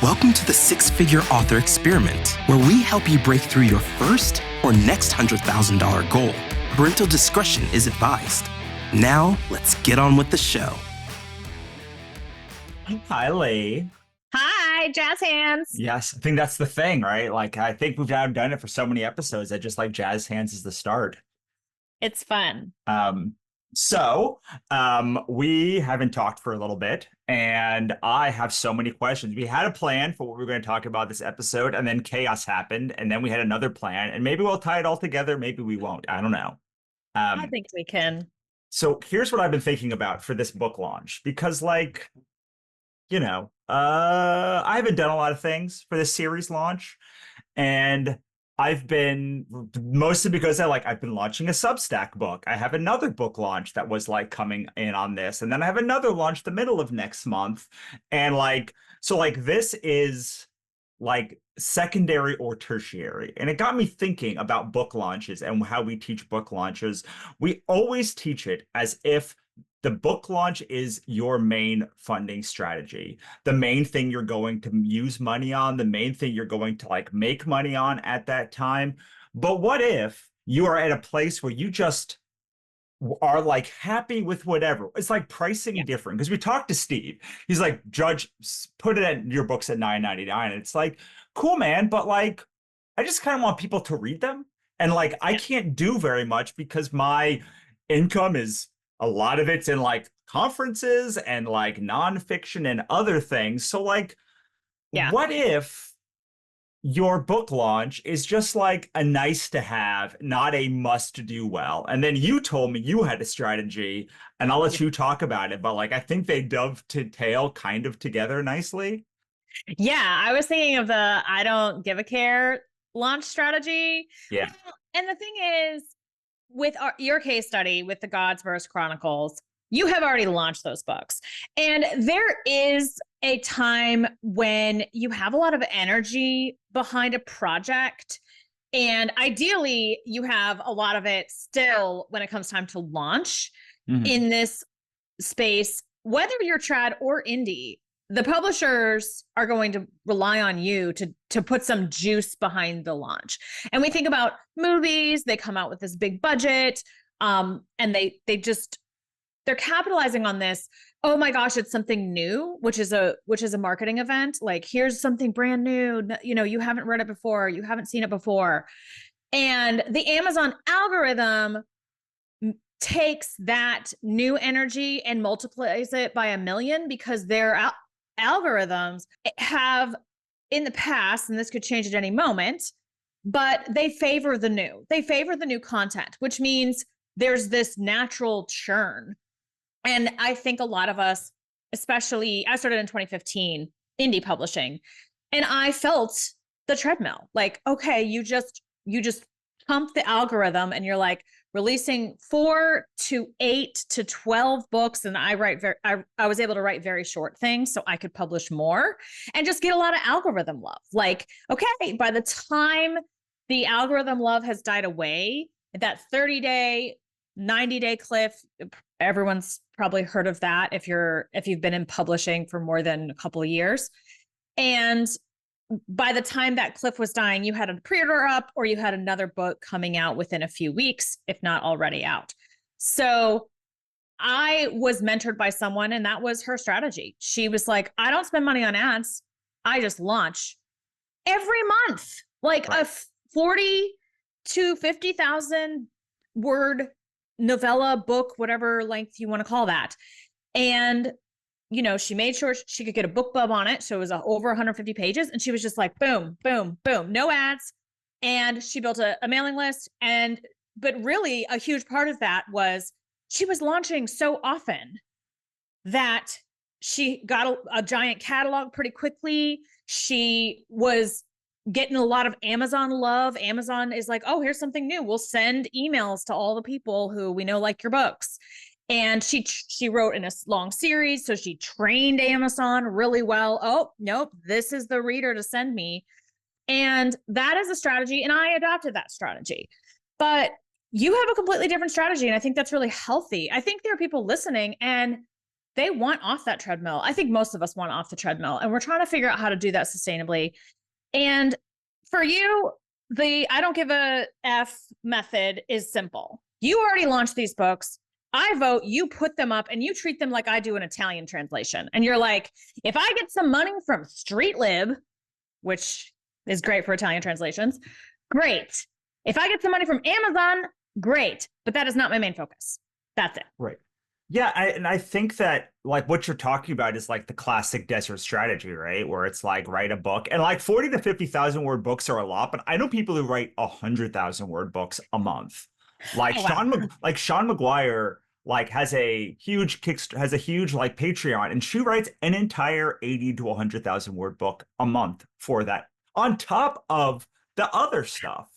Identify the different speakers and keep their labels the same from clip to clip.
Speaker 1: Welcome to the Six-Figure Author Experiment, where we help you break through your first or next $100,000 goal. Parental discretion is advised. Now, let's get on with the show.
Speaker 2: Hi, Lee.
Speaker 3: Hi, jazz hands.
Speaker 2: Yes, I think that's the thing, right? Like, I think we've now done it for so many episodes that just like jazz hands is the start.
Speaker 3: It's fun.
Speaker 2: We haven't talked for a little bit, and I have so many questions. We had a plan for what we were going to talk about this episode, and then chaos happened, and then we had another plan, and maybe we'll tie it all together, maybe we won't. I don't know.
Speaker 3: I think we can.
Speaker 2: So here's what I've been thinking about for this book launch, because I haven't done a lot of things for this series launch, and I've been mostly because I've been launching a Substack book. I have another book launch that was coming in on this, and then I have another launch the middle of next month, and this is secondary or tertiary. And it got me thinking about book launches and how we teach book launches. We always teach it as if the book launch is your main funding strategy, the main thing you're going to use money on, the main thing you're going to make money on at that time. But what if you are at a place where you just are happy with whatever? It's pricing different, because we talked to Steve. He's like, Judge, put it at your books at $9.99. And it's cool, man, but I just kind of want people to read them. And I can't do very much because my income is, a lot of it's in conferences and nonfiction and other things. So what if your book launch is just a nice to have, not a must do well? And then you told me you had a strategy, and I'll let you talk about it. But I think they dovetail kind of together nicely.
Speaker 3: Yeah, I was thinking of the I don't give a care launch strategy.
Speaker 2: Yeah.
Speaker 3: And the thing is, with your case study with the God's Verse Chronicles, you have already launched those books. And there is a time when you have a lot of energy behind a project. And ideally, you have a lot of it still when it comes time to launch in this space, whether you're trad or indie. The publishers are going to rely on you to put some juice behind the launch. And we think about movies, they come out with this big budget, and they're capitalizing on this. Oh my gosh, it's something new, which is a marketing event. Here's something brand new, you haven't read it before, you haven't seen it before. And the Amazon algorithm takes that new energy and multiplies it by 1,000,000, because they're algorithms have in the past, and this could change at any moment, but they favor the new. They favor the new content, which means there's this natural churn. And I think a lot of us, especially, I started in 2015, indie publishing, and I felt the treadmill. Okay, you just pump the algorithm, and you're releasing 4 to 8 to 12 books. And I was able to write very short things so I could publish more and just get a lot of algorithm love. Okay, by the time the algorithm love has died away, that 30-day, 90-day cliff, everyone's probably heard of that if you've been in publishing for more than a couple of years. And by the time that cliff was dying, you had a pre-order up, or you had another book coming out within a few weeks, if not already out. So I was mentored by someone, and that was her strategy. She was like, I don't spend money on ads. I just launch every month, a 40 to 50,000 word novella book, whatever length you want to call that. And she made sure she could get a book bub on it. So it was over 150 pages. And she was just boom, boom, boom, no ads. And she built a mailing list. But really a huge part of that was she was launching so often that she got a giant catalog pretty quickly. She was getting a lot of Amazon love. Amazon is oh, here's something new. We'll send emails to all the people who we know like your books. And she wrote in a long series, so she trained Amazon really well. Oh, nope, this is the reader to send me. And that is a strategy, and I adopted that strategy. But you have a completely different strategy, and I think that's really healthy. I think there are people listening, and they want off that treadmill. I think most of us want off the treadmill, and we're trying to figure out how to do that sustainably. And for you, the I don't give a F method is simple. You already launched these books. I vote you put them up and you treat them like I do an Italian translation. And you're like, if I get some money from StreetLib, which is great for Italian translations, great. If I get some money from Amazon, great. But that is not my main focus. That's it.
Speaker 2: Right. Yeah, and I think that like what you're talking about is like the classic desert strategy, right? Where it's like write a book, and like 40 to 50,000 word books are a lot, but I know people who write 100,000 word books a month. Like
Speaker 3: Oh, wow.
Speaker 2: Sean McGuire like has a huge like Patreon, and she writes an entire 80 to 100,000 word book a month for that, on top of the other stuff.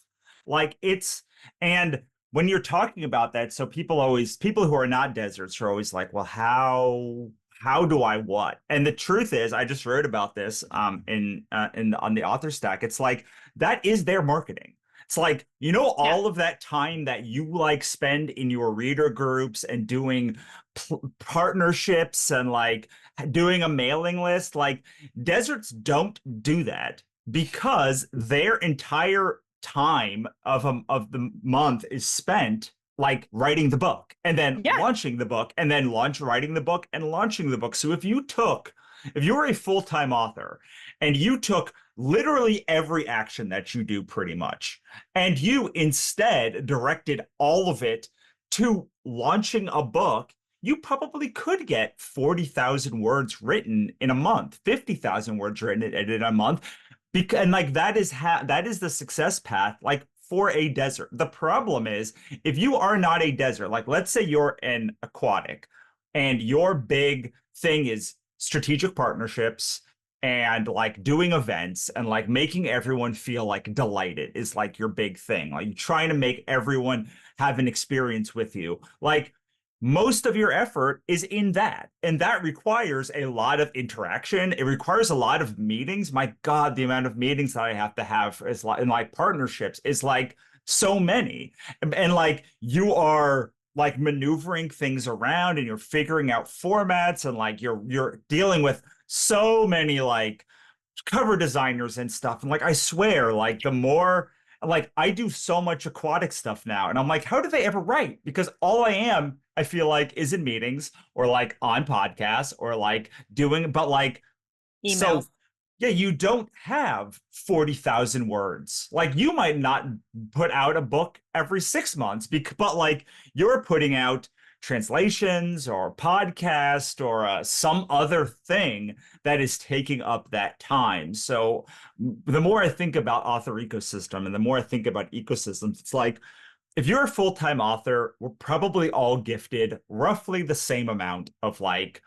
Speaker 2: Like it's and when you're talking about that, so people who are not deserts are always like, well, how do I what? And the truth is, I just wrote about this in on the author stack. It's like that is their marketing. It's like, you know,
Speaker 3: Yeah.
Speaker 2: all of that time that you like spend in your reader groups and doing partnerships and like doing a mailing list, like deserts don't do that because their entire time of the month is spent like writing the book and then
Speaker 3: Yeah.
Speaker 2: launching the book and then writing the book and launching the book. So if you were a full-time author and you took literally every action that you do pretty much, and you instead directed all of it to launching a book, you probably could get 40,000 words written in a month, 50,000 words written in a month. And like that is the success path, like for a desert. The problem is if you are not a desert, like let's say you're an aquatic and your big thing is strategic partnerships and like doing events and like making everyone feel like delighted is like your big thing. Like you're trying to make everyone have an experience with you. Like most of your effort is in that. And that requires a lot of interaction. It requires a lot of meetings. My God, the amount of meetings that I have to have is like in like partnerships is like so many. And like you are like maneuvering things around and you're figuring out formats and like you're dealing with so many like cover designers and stuff. And like I swear, like the more like I do so much aquatic stuff now, and I'm like, how do they ever write? Because all I feel like, is in meetings or like on podcasts or like doing, but like, so
Speaker 3: Emails.
Speaker 2: yeah, you don't have 40,000 words. Like you might not put out a book every 6 months, but like you're putting out translations or podcast or some other thing that is taking up that time. So the more I think about author ecosystem and the more I think about ecosystems, it's like if you're a full-time author, we're probably all gifted roughly the same amount of like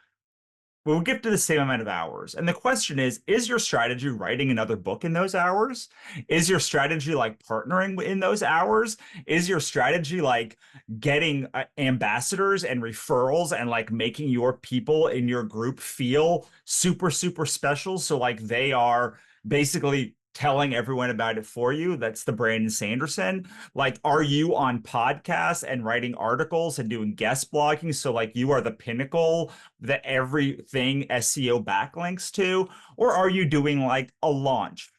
Speaker 2: we'll get to the same amount of hours. And the question is your strategy writing another book in those hours? Is your strategy like partnering in those hours? Is your strategy like getting ambassadors and referrals and like making your people in your group feel super, super special? So like they are basically telling everyone about it for you. That's the Brandon Sanderson. Like, are you on podcasts and writing articles and doing guest blogging? So like you are the pinnacle that everything SEO backlinks to, or are you doing like a launch?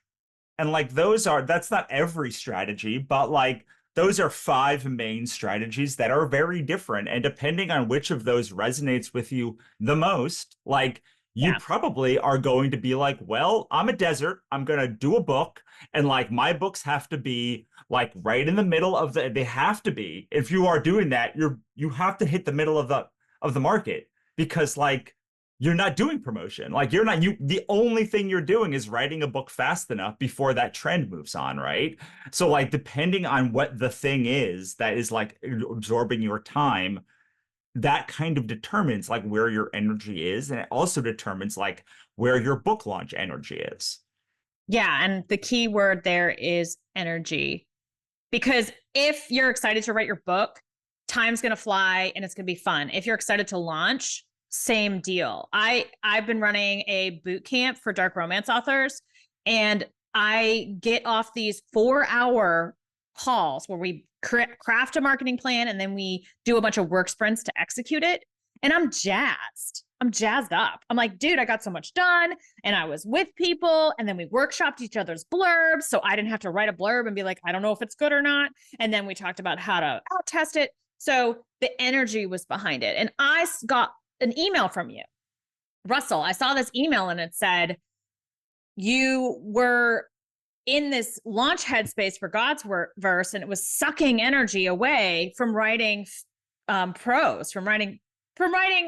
Speaker 2: And like that's not every strategy, but like those are 5 main strategies that are very different. And depending on which of those resonates with you the most, like you
Speaker 3: Yeah.
Speaker 2: probably are going to be like, well, I'm a desert. I'm going to do a book. And like my books have to be like right in the middle of they have to be. If you are doing that, you have to hit the middle of the market because like you're not doing promotion. Like the only thing you're doing is writing a book fast enough before that trend moves on, right? So like depending on what the thing is that is like absorbing your time, that kind of determines like where your energy is, and it also determines like where your book launch energy is.
Speaker 3: Yeah. And the key word there is energy. Because if you're excited to write your book, time's going to fly and it's going to be fun. If you're excited to launch, same deal. I've been running a boot camp for dark romance authors, and I get off these 4-hour calls where we craft a marketing plan and then we do a bunch of work sprints to execute it. And I'm jazzed. I'm jazzed up. I'm like, dude, I got so much done and I was with people and then we workshopped each other's blurbs. So I didn't have to write a blurb and be like, I don't know if it's good or not. And then we talked about how to out test it. So the energy was behind it. And I got an email from you, Russell. I saw this email and it said, you were in this launch headspace for God's verse, and it was sucking energy away from writing prose, from writing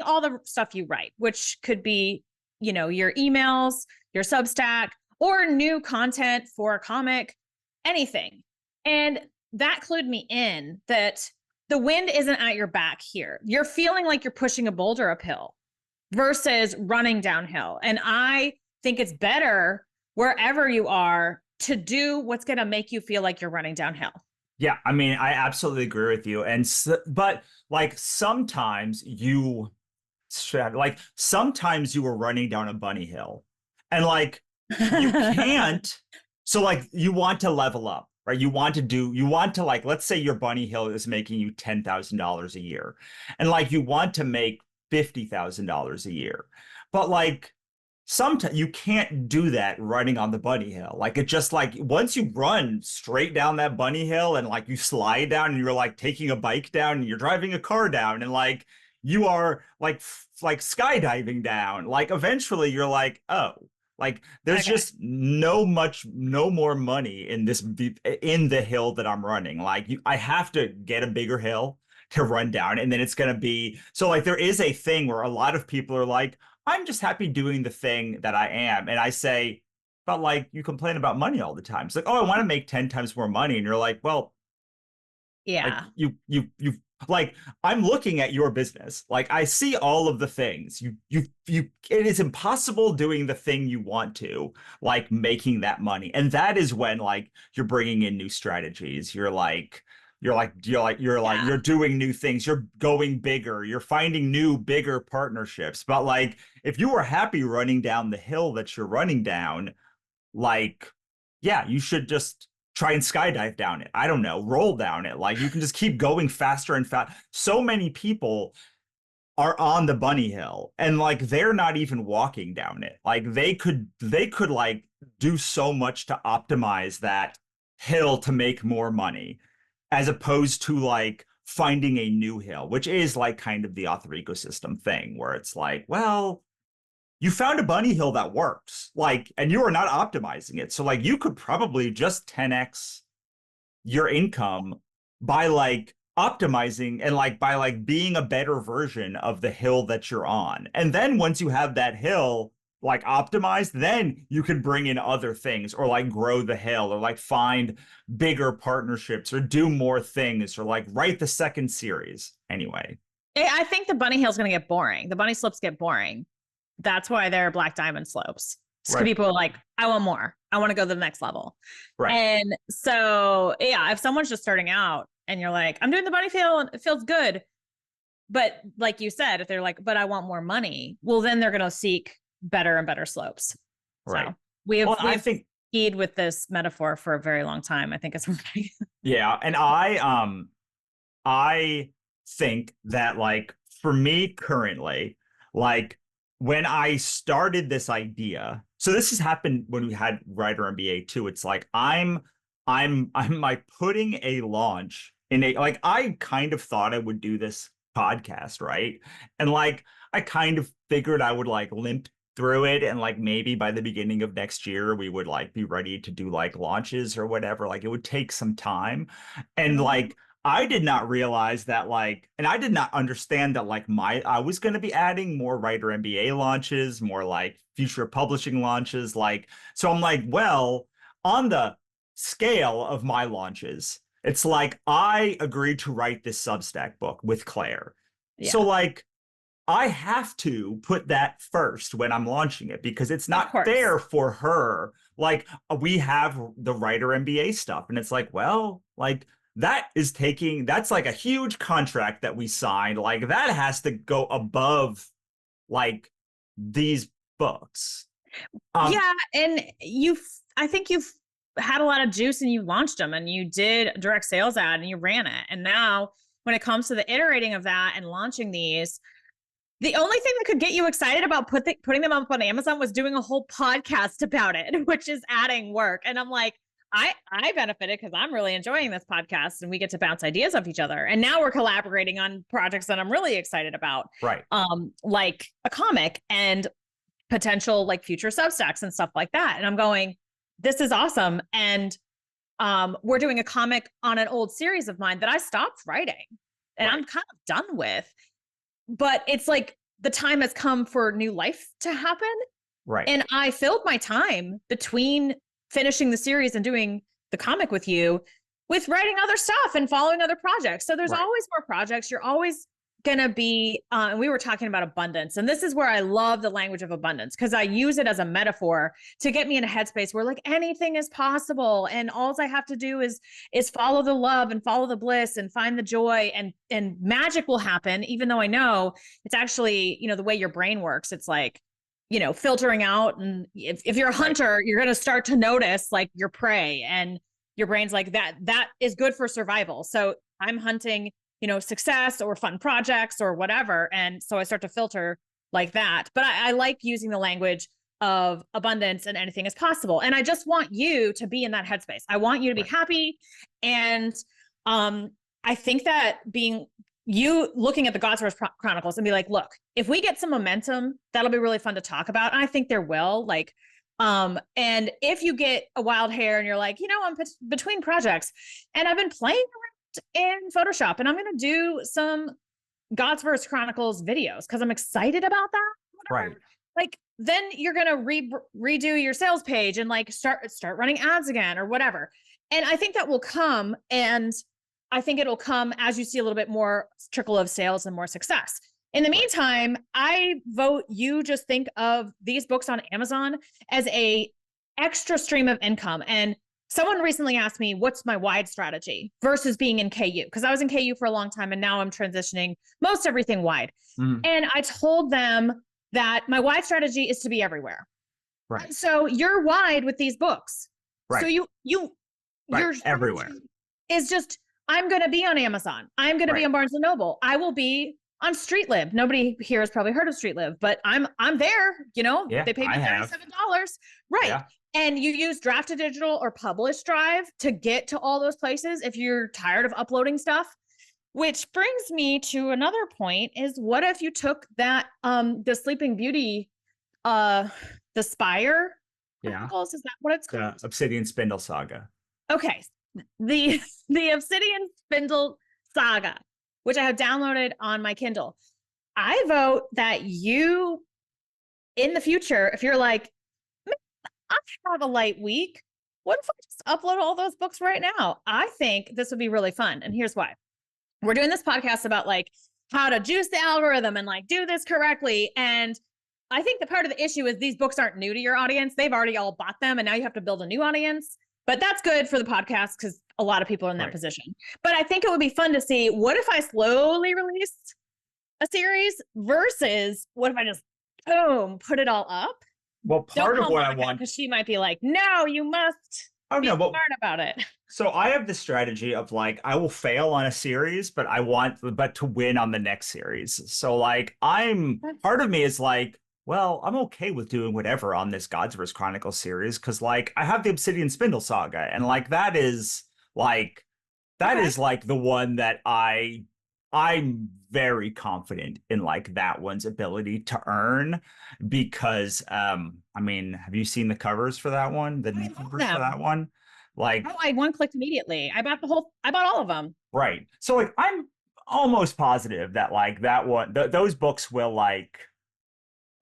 Speaker 3: all the stuff you write, which could be, your emails, your Substack, or new content for a comic, anything. And that clued me in that the wind isn't at your back here. You're feeling like you're pushing a boulder uphill versus running downhill. And I think it's better wherever you are to do what's going to make you feel like you're running downhill.
Speaker 2: Yeah, I mean, I absolutely agree with you. But like sometimes you were running down a bunny hill and like you can't. So like you want to level up, right? You want to like, let's say your bunny hill is making you $10,000 a year and like you want to make $50,000 a year. But like sometimes you can't do that running on the bunny hill. Like it just like once you run straight down that bunny hill and like you slide down and you're like taking a bike down and you're driving a car down and like you are like skydiving down, like eventually you're like, oh, like there's just no more money in the hill that I'm running. Like I have to get a bigger hill to run down, and then it's going to be so like there is a thing where a lot of people are like, I'm just happy doing the thing that I am. And I say, but like you complain about money all the time. It's like, oh, I want to make 10 times more money. And you're like, well,
Speaker 3: yeah,
Speaker 2: like you like I'm looking at your business. Like I see all of the things it is impossible doing the thing you want to, like making that money. And that is when like you're bringing in new strategies. You're doing new things. You're going bigger. You're finding new, bigger partnerships. But like, if you were happy running down the hill that you're running down, like, yeah, you should just try and skydive down it. I don't know, roll down it. Like you can just keep going faster and fast. So many people are on the bunny hill and like they're not even walking down it. Like they could like do so much to optimize that hill to make more money, as opposed to like finding a new hill, which is like kind of the author ecosystem thing where it's like, well, you found a bunny hill that works, like, and you are not optimizing it. So like you could probably just 10x your income by like optimizing and like by like being a better version of the hill that you're on. And then once you have that hill like optimized, then you can bring in other things or like grow the hill or like find bigger partnerships or do more things or like write the second series. Anyway,
Speaker 3: I think the bunny hill is going to get boring. The bunny slopes get boring. That's why they're black diamond slopes. So people are like, I want more. I want to go to the next level.
Speaker 2: Right.
Speaker 3: And so, yeah, if someone's just starting out and you're like, I'm doing the bunny hill and it feels good. But like you said, if they're like, but I want more money, well, then they're going to seek better and better slopes.
Speaker 2: Right.
Speaker 3: So we've
Speaker 2: skied
Speaker 3: with this metaphor for a very long time. I think it's right.
Speaker 2: Yeah. And I think that like for me currently, like when I started this idea, so this has happened when we had Writer MBA too. It's like I'm like putting a launch in a like I kind of thought I would do this podcast, right? And like I kind of figured I would like limp through it and like maybe by the beginning of next year we would like be ready to do like launches or whatever. Like it would take some time. And like I did not realize that like, and I did not understand that like I was going to be adding more Writer MBA launches, more like future publishing launches. Like, so I'm like, well, on the scale of my launches, it's like I agreed to write this Substack book with Claire. Yeah. So like, I have to put that first when I'm launching it because it's not fair for her. Like we have the Writer MBA stuff and it's like, well, like that's like a huge contract that we signed. Like that has to go above like these books.
Speaker 3: Yeah. And I think you've had a lot of juice and you launched them and you did a direct sales ad and you ran it. And now when it comes to the iterating of that and launching these, The only thing that could get you excited about putting them up on Amazon was doing a whole podcast about it, which is adding work. And I'm like, I benefited because I'm really enjoying this podcast and we get to bounce ideas off each other. And now we're collaborating on projects that I'm really excited about.
Speaker 2: Right.
Speaker 3: Like a comic and potential like future Substacks and stuff like that. And I'm going, this is awesome. And we're doing a comic on an old series of mine that I stopped writing and I'm kind of done with. But it's like the time has come for new life to happen.
Speaker 2: Right.
Speaker 3: And I filled my time between finishing the series and doing the comic with you with writing other stuff and following other projects. So there's always more projects. You're always going to be, and we were talking about abundance. And this is where I love the language of abundance because I use it as a metaphor to get me in a headspace where like anything is possible. And all I have to do is follow the love and follow the bliss and find the joy and magic will happen. Even though I know it's actually, you know, the way your brain works, it's like, you know, filtering out. And if you're a hunter, you're going to start to notice like your prey and your brain's like that is good for survival. So I'm hunting, you know, success or fun projects or whatever. And so I start to filter like that. But I like using the language of abundance and anything is possible. And I just want you to be in that headspace. I want you to be happy. And I think that being you looking at the Godsverse Chronicles and be like, look, if we get some momentum, that'll be really fun to talk about. And I think there will. Like, and if you get a wild hair and you're like, you know, I'm between projects and I've been playing around in Photoshop and I'm going to do some Godsverse Chronicles videos because I'm excited about that. Whatever.
Speaker 2: Right.
Speaker 3: Like then you're going to redo your sales page and like start running ads again or whatever. And I think that will come. And I think it'll come as you see a little bit more trickle of sales and more success. In the meantime, I vote you just think of these books on Amazon as a extra stream of income. And someone recently asked me, what's my wide strategy versus being in KU? Because I was in KU for a long time and now I'm transitioning most everything wide. And I told them that my wide strategy is to be everywhere.
Speaker 2: Right.
Speaker 3: And so you're wide with these books.
Speaker 2: Right.
Speaker 3: So you're
Speaker 2: everywhere.
Speaker 3: Is just, I'm going to be on Amazon. I'm going to be on Barnes & Noble. I will be on StreetLib. Nobody here has probably heard of StreetLib, but I'm there, you know, they paid me $37. Right. Yeah. And you use Draft to Digital or Publish Drive to get to all those places if you're tired of uploading stuff. Which brings me to another point is what if you took that, the Sleeping Beauty, the Spire?
Speaker 2: Yeah.
Speaker 3: Is that what it's called?
Speaker 2: The Obsidian Spindle Saga.
Speaker 3: Okay. The Obsidian Spindle Saga, which I have downloaded on my Kindle. I vote that you, in the future, if you're like, I have a light week, what if I just upload all those books right now? I think this would be really fun. And here's why. We're doing this podcast about like how to juice the algorithm and like do this correctly. And I think the part of the issue is these books aren't new to your audience. They've already all bought them and now you have to build a new audience. But that's good for the podcast because a lot of people are in that position. But I think it would be fun to see what if I slowly released a series versus what if I just boom, put it all up.
Speaker 2: Well, part of what I want,
Speaker 3: because she might be like, no, you must be smart about it.
Speaker 2: So I have the strategy of like, I will fail on a series, but to win on the next series. So like, part of me is like, well, I'm okay with doing whatever on this Godsverse Chronicles series because like I have the Obsidian Spindle Saga and like that is like the one that I'm very confident in like that one's ability to earn because I mean, have you seen the covers for that one? The new covers for that one? Like
Speaker 3: I one-clicked immediately. I bought all of them.
Speaker 2: Right. So like I'm almost positive that like that one those books will like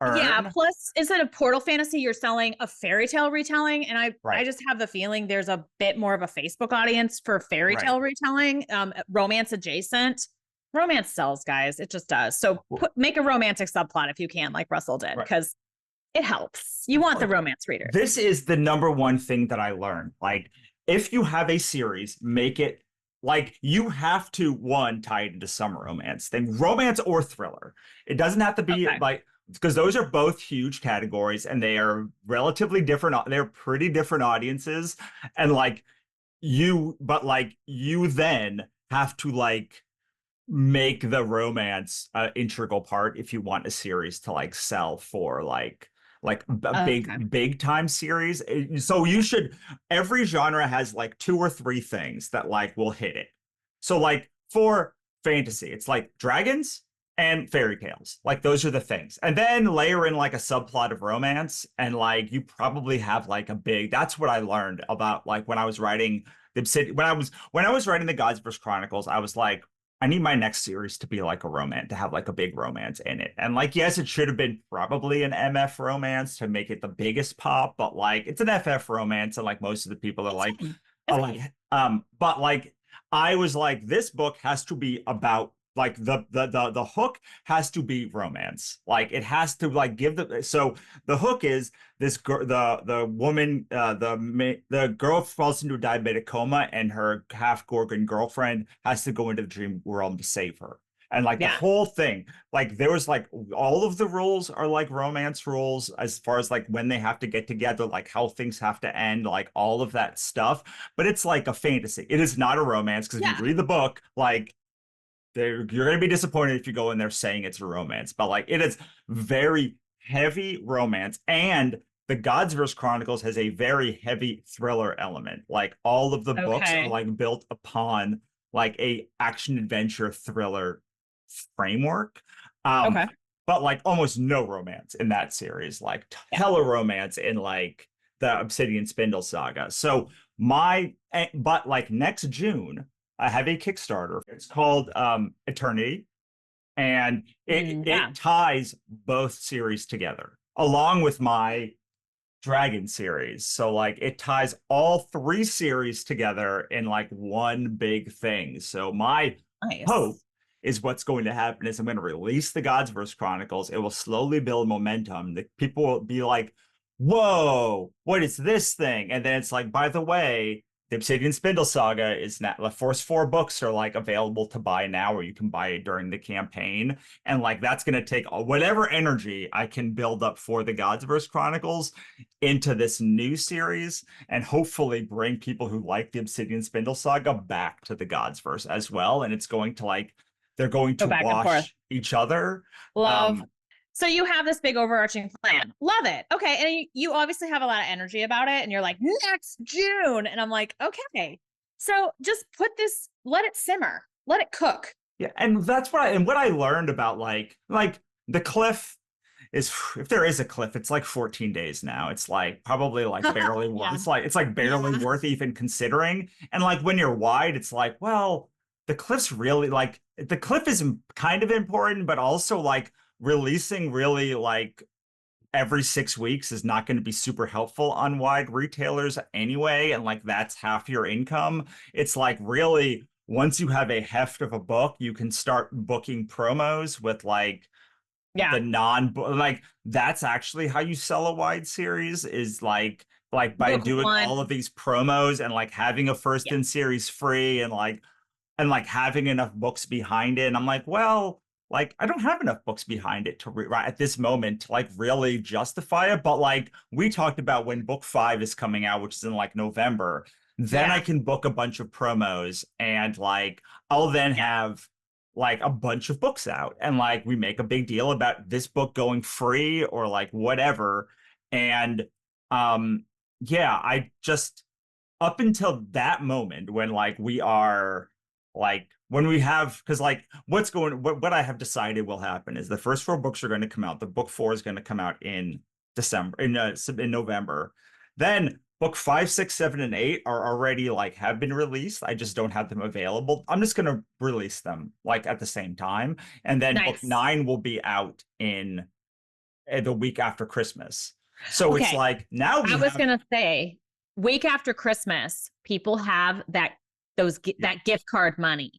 Speaker 2: earn.
Speaker 3: Yeah, plus instead of portal fantasy, you're selling a fairy tale retelling. And I just have the feeling there's a bit more of a Facebook audience for fairy tale retelling, romance adjacent. Romance sells, guys. It just does. So make a romantic subplot if you can, like Russell did, because it helps. You want the romance reader.
Speaker 2: This is the number one thing that I learned. Like, if you have a series, make it like you have to tie it into some romance thing, romance or thriller. It doesn't have to be like, because those are both huge categories and they are relatively different. They're pretty different audiences. And like you then have to like make the romance integral part if you want a series to like sell for like a
Speaker 3: Okay.
Speaker 2: big time series. So you should, every genre has like two or three things that like will hit it. So like for fantasy, it's like dragons and fairy tales. Like those are the things. And then layer in like a subplot of romance and like you probably have like a big, that's what I learned about like when I was writing the Obsidian, when I was writing the Gods vs. Chronicles, I was like, I need my next series to be like a romance, to have like a big romance in it. And like, yes, it should have been probably an MF romance to make it the biggest pop, but like it's an FF romance, and like most of the people
Speaker 3: It's fine.
Speaker 2: are
Speaker 3: It's
Speaker 2: like,
Speaker 3: fine.
Speaker 2: but like I was like, this book has to be about like the hook has to be romance. Like it has to like give the so the hook is this girl, the woman, the girl falls into a diabetic coma, and her half Gorgon girlfriend has to go into the dream realm to save her. And like the
Speaker 3: Yeah.
Speaker 2: whole thing, like there was like all of the rules are like romance rules as far as like when they have to get together, like how things have to end, like all of that stuff. But it's like a fantasy. It is not a romance because if you
Speaker 3: Yeah.
Speaker 2: read the book, like you're going to be disappointed if you go in there saying it's a romance, but like it is very heavy romance. And the Gods vs. Chronicles has a very heavy thriller element. Like all of the books are
Speaker 3: Okay.
Speaker 2: like built upon like a action adventure thriller framework. Um,
Speaker 3: Okay.
Speaker 2: but like almost no romance in that series, like
Speaker 3: Yeah.
Speaker 2: hella romance in like the Obsidian Spindle saga. So but like next June, I have a Kickstarter. It's called Eternity, and
Speaker 3: Yeah.
Speaker 2: it ties both series together along with my Dragon series. So like it ties all three series together in like one big thing. So my hope
Speaker 3: Nice.
Speaker 2: is what's going to happen is I'm going to release the Gods vs. Chronicles. It will slowly build momentum. The people will be like, whoa, what is this thing? And then it's like, by the way, the Obsidian Spindle Saga is now the first four books are like available to buy now, or you can buy it during the campaign. And like that's going to take whatever energy I can build up for the Gods vs. Chronicles into this new series, and hopefully bring people who like the Obsidian Spindle Saga back to the Godsverse as well. And it's going to like they're going
Speaker 3: Go
Speaker 2: to
Speaker 3: back and forth.
Speaker 2: wash each other.
Speaker 3: Love.
Speaker 2: Um,
Speaker 3: So you have this big overarching plan. Love it. Okay. And you obviously have a lot of energy about it. And you're like, next June. And I'm like, okay. So just put this, let it simmer, let it cook.
Speaker 2: yeah, and that's what I learned about like the cliff is, if there is a cliff, it's like 14 days now. It's like probably like barely worth.
Speaker 3: Yeah.
Speaker 2: It's like barely
Speaker 3: Yeah.
Speaker 2: worth even considering. And like when you're wide, it's like, well, the cliff's really like the cliff is kind of important, but also like releasing really like every 6 weeks is not going to be super helpful on wide retailers anyway. And like that's half your income. It's like really once you have a heft of a book, you can start booking promos with like
Speaker 3: Yeah.
Speaker 2: the non like that's actually how you sell a wide series is like by
Speaker 3: Book
Speaker 2: doing
Speaker 3: one.
Speaker 2: all of these promos and like having a first
Speaker 3: Yeah.
Speaker 2: in series free and like having enough books behind it. And I'm like, well, like I don't have enough books behind it to right at this moment to like really justify it. But like we talked about when book 5 is coming out, which is in like November, then I
Speaker 3: Yeah.
Speaker 2: can book a bunch of promos and like I'll then
Speaker 3: Yeah.
Speaker 2: have like a bunch of books out and like we make a big deal about this book going free or like whatever. And um yeah, I just up until that moment when like we are like when we have because like what I have decided will happen is the first four books are going to come out. The book 4 is going to come out in December in November. Then book 5, 6, 7, and 8 are already like have been released. I just don't have them available. I'm just going to release them like at the same time, and then book
Speaker 3: Nice.
Speaker 2: 9 will be out in the week after Christmas. So it's
Speaker 3: Okay.
Speaker 2: like now we
Speaker 3: I was
Speaker 2: have
Speaker 3: going to say week after Christmas, people have that gift card money.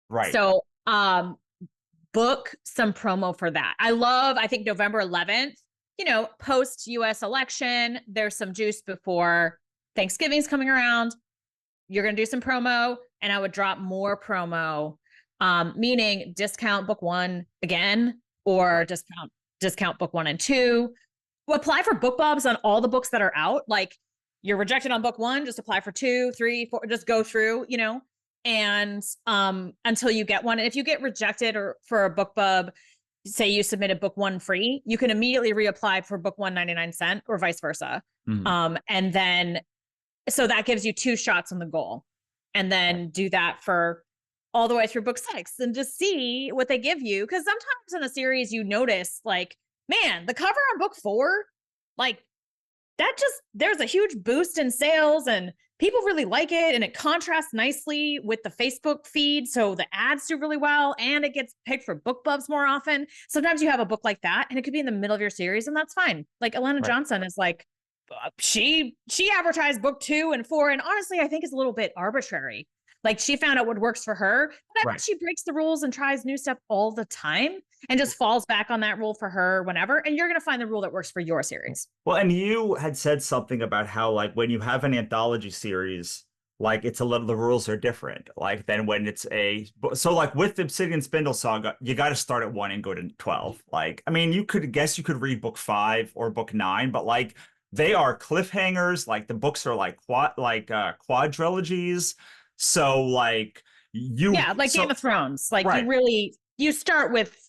Speaker 2: right.
Speaker 3: So, book some promo for that. I think November 11th, post US election, there's some juice before Thanksgiving's coming around. You're going to do some promo and I would drop more promo, meaning discount book 1 again, or
Speaker 2: Right.
Speaker 3: discount book 1 and 2. Apply for book bubs on all the books that are out. Like you're rejected on book 1, just apply for 2, 3, 4, just go through, and until you get one. And if you get rejected or for a BookBub, say you submitted book one free, you can immediately reapply for book 1.99 or vice versa. And then, so that gives you 2 shots on the goal, and then do that for all the way through book 6 and just see what they give you. Cause sometimes in a series you notice like, man, the cover on book 4, like that just, there's a huge boost in sales and people really like it. And it contrasts nicely with the Facebook feed. So the ads do really well and it gets picked for BookBubs more often. Sometimes you have a book like that and it could be in the middle of your series and that's fine. Like Alana Johnson is like, she advertised book 2 and 4. And honestly, I think it's a little bit arbitrary. Like she found out what works for her, but I bet she breaks the rules and tries new stuff all the time and just falls back on that rule for her whenever. And you're going to find the rule that works for your series.
Speaker 2: Well, and you had said something about how like when you have an anthology series, like it's a little, the rules are different, like than when it's so like with the Obsidian Spindle Saga, you got to start at 1 and go to 12. Like, I mean, you could read book 5 or book 9, but like they are cliffhangers. Like the books are like quadrilogies. So like like
Speaker 3: Game of Thrones, like you start with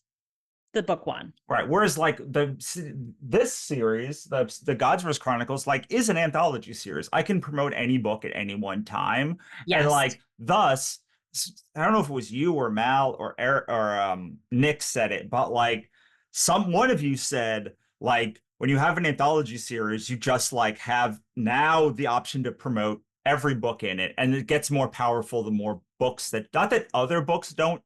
Speaker 3: the book 1,
Speaker 2: right? Whereas like this series, the Gods vs. Chronicles, like is an anthology series. I can promote any book at any one time, and like thus, I don't know if it was you or Mal or Eric or Nick said it, but like one of you said like when you have an anthology series, you just like have now the option to promote every book in it, and it gets more powerful the more books that, not that other books don't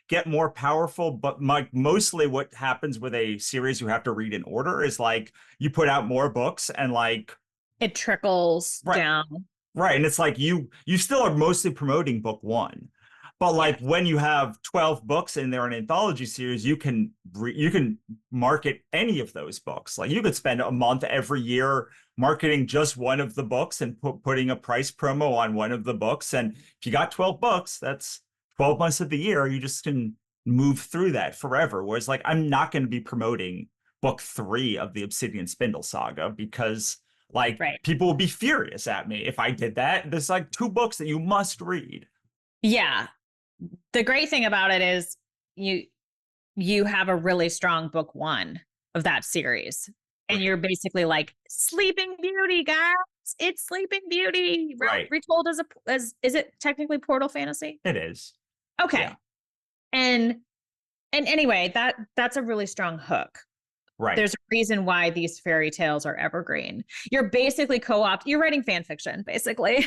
Speaker 2: get more powerful, but mostly what happens with a series you have to read in order is like you put out more books and like
Speaker 3: it trickles down,
Speaker 2: right? And it's like you still are mostly promoting book 1, but like when you have 12 books and they're an anthology series, you can market any of those books. Like you could spend a month every year marketing just one of the books and putting a price promo on one of the books. And if you got 12 books, that's 12 months of the year. You just can move through that forever. Whereas like, I'm not going to be promoting book 3 of the Obsidian Spindle Saga because like people will be furious at me if I did that. There's like 2 books that you must read.
Speaker 3: Yeah. The great thing about it is you have a really strong book 1 of that series. And you're basically like Sleeping Beauty, guys. It's Sleeping Beauty. Retold as is it technically Portal Fantasy?
Speaker 2: It is.
Speaker 3: Okay.
Speaker 2: Yeah.
Speaker 3: And anyway, that's a really strong hook.
Speaker 2: Right.
Speaker 3: There's a reason why these fairy tales are evergreen. You're basically you're writing fan fiction, basically.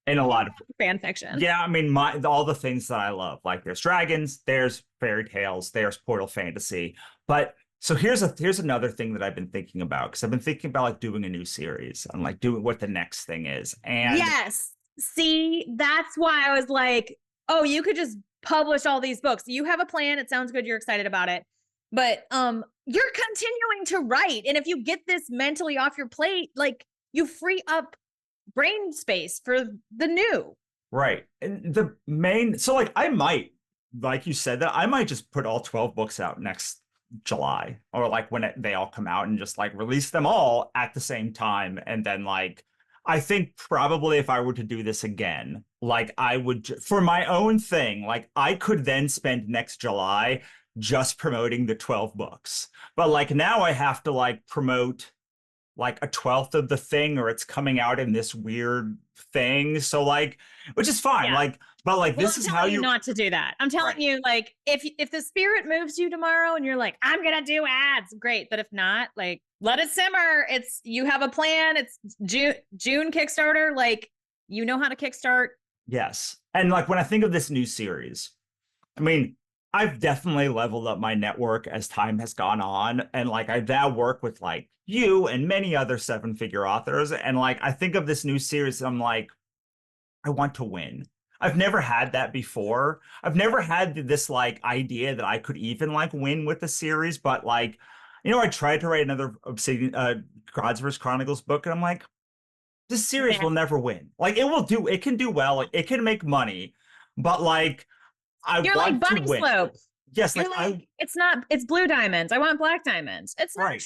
Speaker 2: In a lot of
Speaker 3: fan fiction.
Speaker 2: Yeah, I mean, all the things that I love, like there's dragons, there's fairy tales, there's Portal Fantasy. But so here's another thing that I've been thinking about, because I've been thinking about like doing a new series and like doing what the next thing is. And
Speaker 3: yes, see, that's why I was like, oh, you could just publish all these books. You have a plan. It sounds good. You're excited about it. But you're continuing to write. And if you get this mentally off your plate, like you free up brain space for the new.
Speaker 2: Right. And so like I might, like you said, that I might just put all 12 books out next July, or like when they all come out, and just like release them all at the same time. And then like, I think probably if I were to do this again, like I would, for my own thing, like I could then spend next July just promoting the 12 books. But like now I have to like promote like a 12th of the thing, or it's coming out in this weird thing. So like, which is fine. Like, but like, this is how you
Speaker 3: not to do that. I'm telling you, like, if the spirit moves you tomorrow and you're like, I'm going to do ads, great. But if not, like, let it simmer. You have a plan. It's June Kickstarter. Like, you know how to kickstart.
Speaker 2: Yes. And like, when I think of this new series, I mean, I've definitely leveled up my network as time has gone on. And like, I now work with like you and many other 7-figure authors. And like, I think of this new series, and I'm like, I want to win. I've never had that before. I've never had this like idea that I could even like win with the series. But like, you know, I tried to write another Obsidian Gods vs. Chronicles book, and I'm like, this series will never win. Like, it can do well, like, it can make money, but like,
Speaker 3: You're like Bunny Slope.
Speaker 2: Yes,
Speaker 3: it's blue diamonds. I want black diamonds. It's not.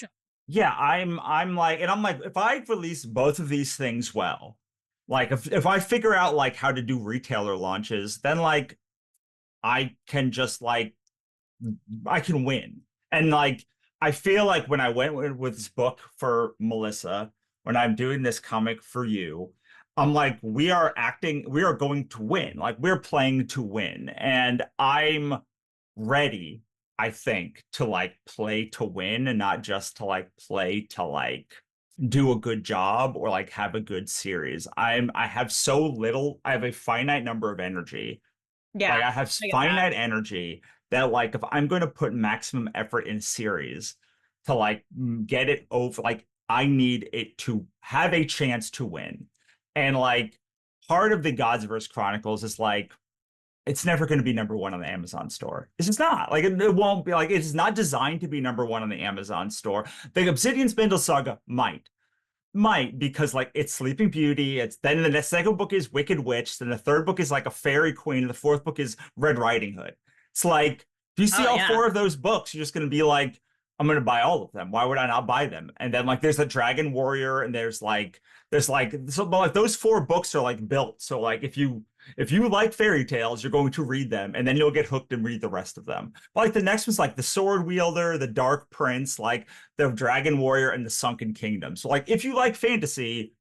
Speaker 2: Yeah, I'm like, if I release both of these things well, like if I figure out like how to do retailer launches, then like I can just like I can win. And like I feel like when I went with this book for Melissa, when I'm doing this comic for you, I'm like, we are going to win. Like we're playing to win. And I'm ready, I think, to like play to win and not just to like play to like do a good job or like have a good series. I have so little, I have a finite number of energy.
Speaker 3: Yeah,
Speaker 2: Like I have
Speaker 3: I get that.
Speaker 2: finite energy that like if I'm going to put maximum effort in a series to like get it over, like I need it to have a chance to win. And like part of the Godsverse Chronicles is like it's never going to be number one on the Amazon store. It's just not. Like it won't be like it's not designed to be number one on the Amazon store. The Obsidian Spindle Saga might because like it's Sleeping Beauty. It's then the second book is Wicked Witch. Then the third book is like a Fairy Queen. And the fourth book is Red Riding Hood. It's like if you see
Speaker 3: Oh
Speaker 2: all
Speaker 3: yeah.
Speaker 2: four of those books, you're just gonna be like, I'm gonna buy all of them. Why would I not buy them? And then like there's a Dragon Warrior, and there's like so but like those four books are like built. So like if you like fairy tales, you're going to read them, and then you'll get hooked and read the rest of them. But like the next one's like the Sword Wielder, the Dark Prince, like the Dragon Warrior, and the Sunken Kingdom. So like if you like fantasy,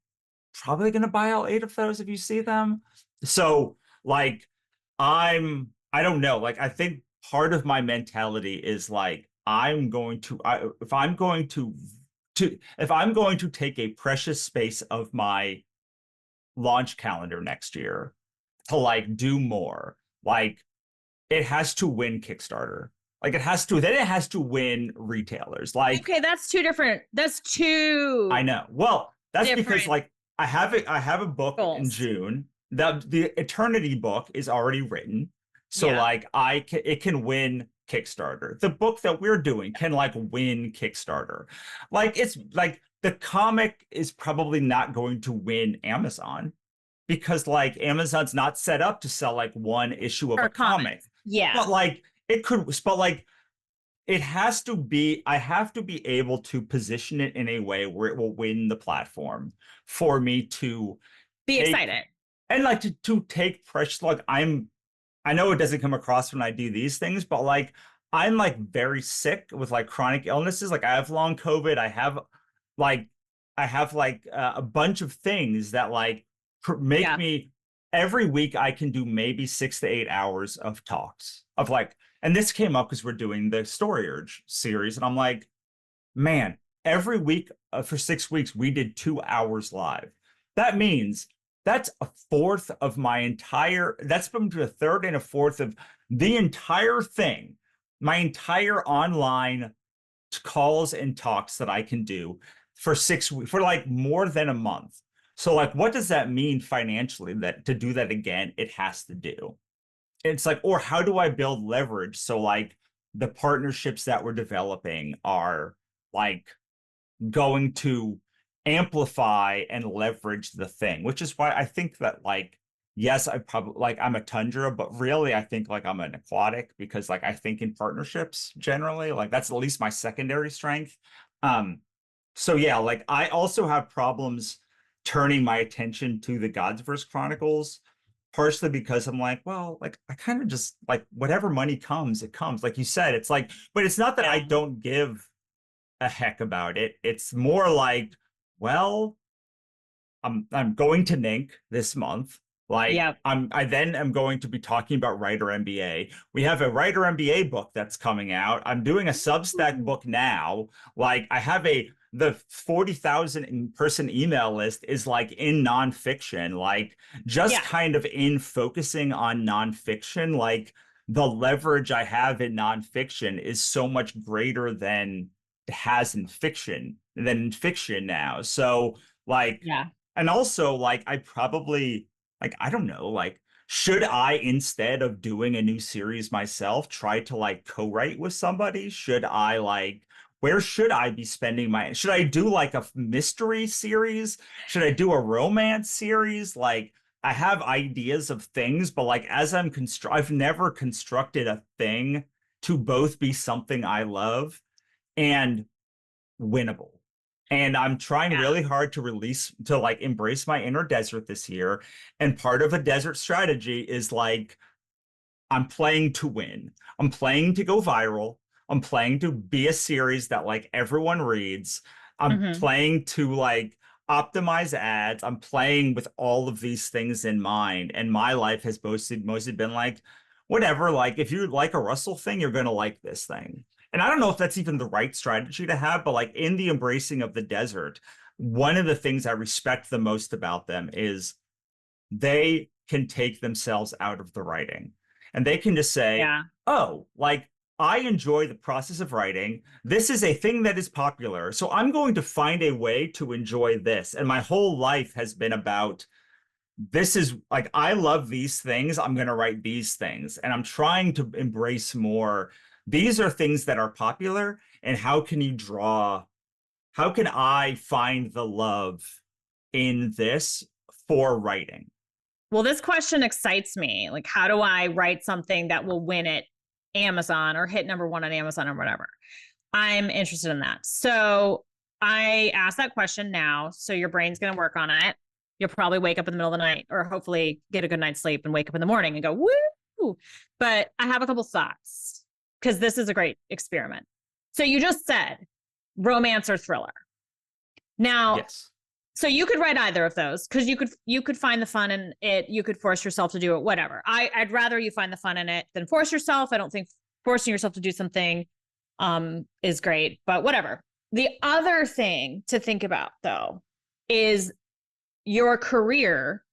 Speaker 2: probably gonna buy all eight of those if you see them. So like I don't know. Like I think part of my mentality is like if I'm going to if I'm going to take a precious space of my launch calendar next year to like do more, like it has to win Kickstarter. Like it has to win retailers. Like
Speaker 3: Okay, that's two different. That's two
Speaker 2: I know. Well, that's because
Speaker 3: different
Speaker 2: like I have a book in
Speaker 3: goals.
Speaker 2: June. The Eternity book is already written. So
Speaker 3: Yeah.
Speaker 2: like it can win Kickstarter. The book that we're doing can like win Kickstarter. Like it's like the comic is probably not going to win Amazon because like Amazon's not set up to sell like one issue of
Speaker 3: For
Speaker 2: a comic.
Speaker 3: comics. Yeah.
Speaker 2: But like it could, but like it has to be, I have to be able to position it in a way where it will win the platform for me to
Speaker 3: Be
Speaker 2: take
Speaker 3: excited.
Speaker 2: and like to take pressure. Like I know it doesn't come across when I do these things, but like I'm like very sick with like chronic illnesses. Like I have long COVID. Like I have like a bunch of things that like make
Speaker 3: Yeah.
Speaker 2: me every week I can do maybe 6 to 8 hours of talks of like, and this came up because we're doing the Story Urge series, and I'm like, man, every week for 6 weeks we did 2 hours live. That means that's a fourth of my entire. That's been to a third and a fourth of the entire thing, my entire online calls and talks that I can do for 6 weeks for like more than a month. So like, what does that mean financially that to do that again, it has to do? It's like, or how do I build leverage so like the partnerships that we're developing are like going to amplify and leverage the thing, which is why I think that like, yes, I probably like I'm a tundra, but really I think like I'm an aquatic because like I think in partnerships generally, like that's at least my secondary strength. So yeah, like I also have problems turning my attention to the Godsverse Chronicles, partially because I'm like, well, like I kind of just like whatever money comes, it comes. Like you said, it's like, but it's not that I
Speaker 3: Yeah.
Speaker 2: don't give a heck about it. It's more like, well, I'm going to Nink this month. Like
Speaker 3: Yeah.
Speaker 2: I then am going to be talking about Writer MBA. We have a Writer MBA book that's coming out. I'm doing a Substack book now. Like I have the 40,000 person email list is like in nonfiction, like just
Speaker 3: Yeah.
Speaker 2: kind of in focusing on nonfiction, like the leverage I have in nonfiction is so much greater than it has in fiction now. So like
Speaker 3: Yeah.
Speaker 2: and also, like, I probably, like, I don't know, like, should I, instead of doing a new series myself, try to, like, co-write with somebody? Should I, like, where should I be spending my, should I do, like, a mystery series? Should I do a romance series? Like, I have ideas of things, but, like, I've never constructed a thing to both be something I love and winnable. And I'm trying really hard to like embrace my inner desert this year. And part of a desert strategy is like, I'm playing to win. I'm playing to go viral. I'm playing to be a series that like everyone reads. I'm
Speaker 3: Mhm.
Speaker 2: playing to like optimize ads. I'm playing with all of these things in mind. And my life has mostly been like, whatever, like if you like a Russell thing, you're gonna like this thing. And I don't know if that's even the right strategy to have, but like in the embracing of the desert, one of the things I respect the most about them is they can take themselves out of the writing and they can just say,
Speaker 3: Yeah.
Speaker 2: oh, like I enjoy the process of writing. This is a thing that is popular. So I'm going to find a way to enjoy this. And my whole life has been about this is like, I love these things. I'm going to write these things. And I'm trying to embrace more. These are things that are popular. And how can I find the love in this for writing?
Speaker 3: Well, this question excites me. Like, how do I write something that will win at Amazon or hit number one on Amazon or whatever? I'm interested in that. So I asked that question now. So your brain's going to work on it. You'll probably wake up in the middle of the night or hopefully get a good night's sleep and wake up in the morning and go, woo. But I have a couple thoughts because this is a great experiment. So you just said romance or thriller. Now,
Speaker 2: Yes.
Speaker 3: so you could write either of those because you could find the fun in it. You could force yourself to do it, whatever. I'd rather you find the fun in it than force yourself. I don't think forcing yourself to do something is great, but whatever. The other thing to think about though is your career.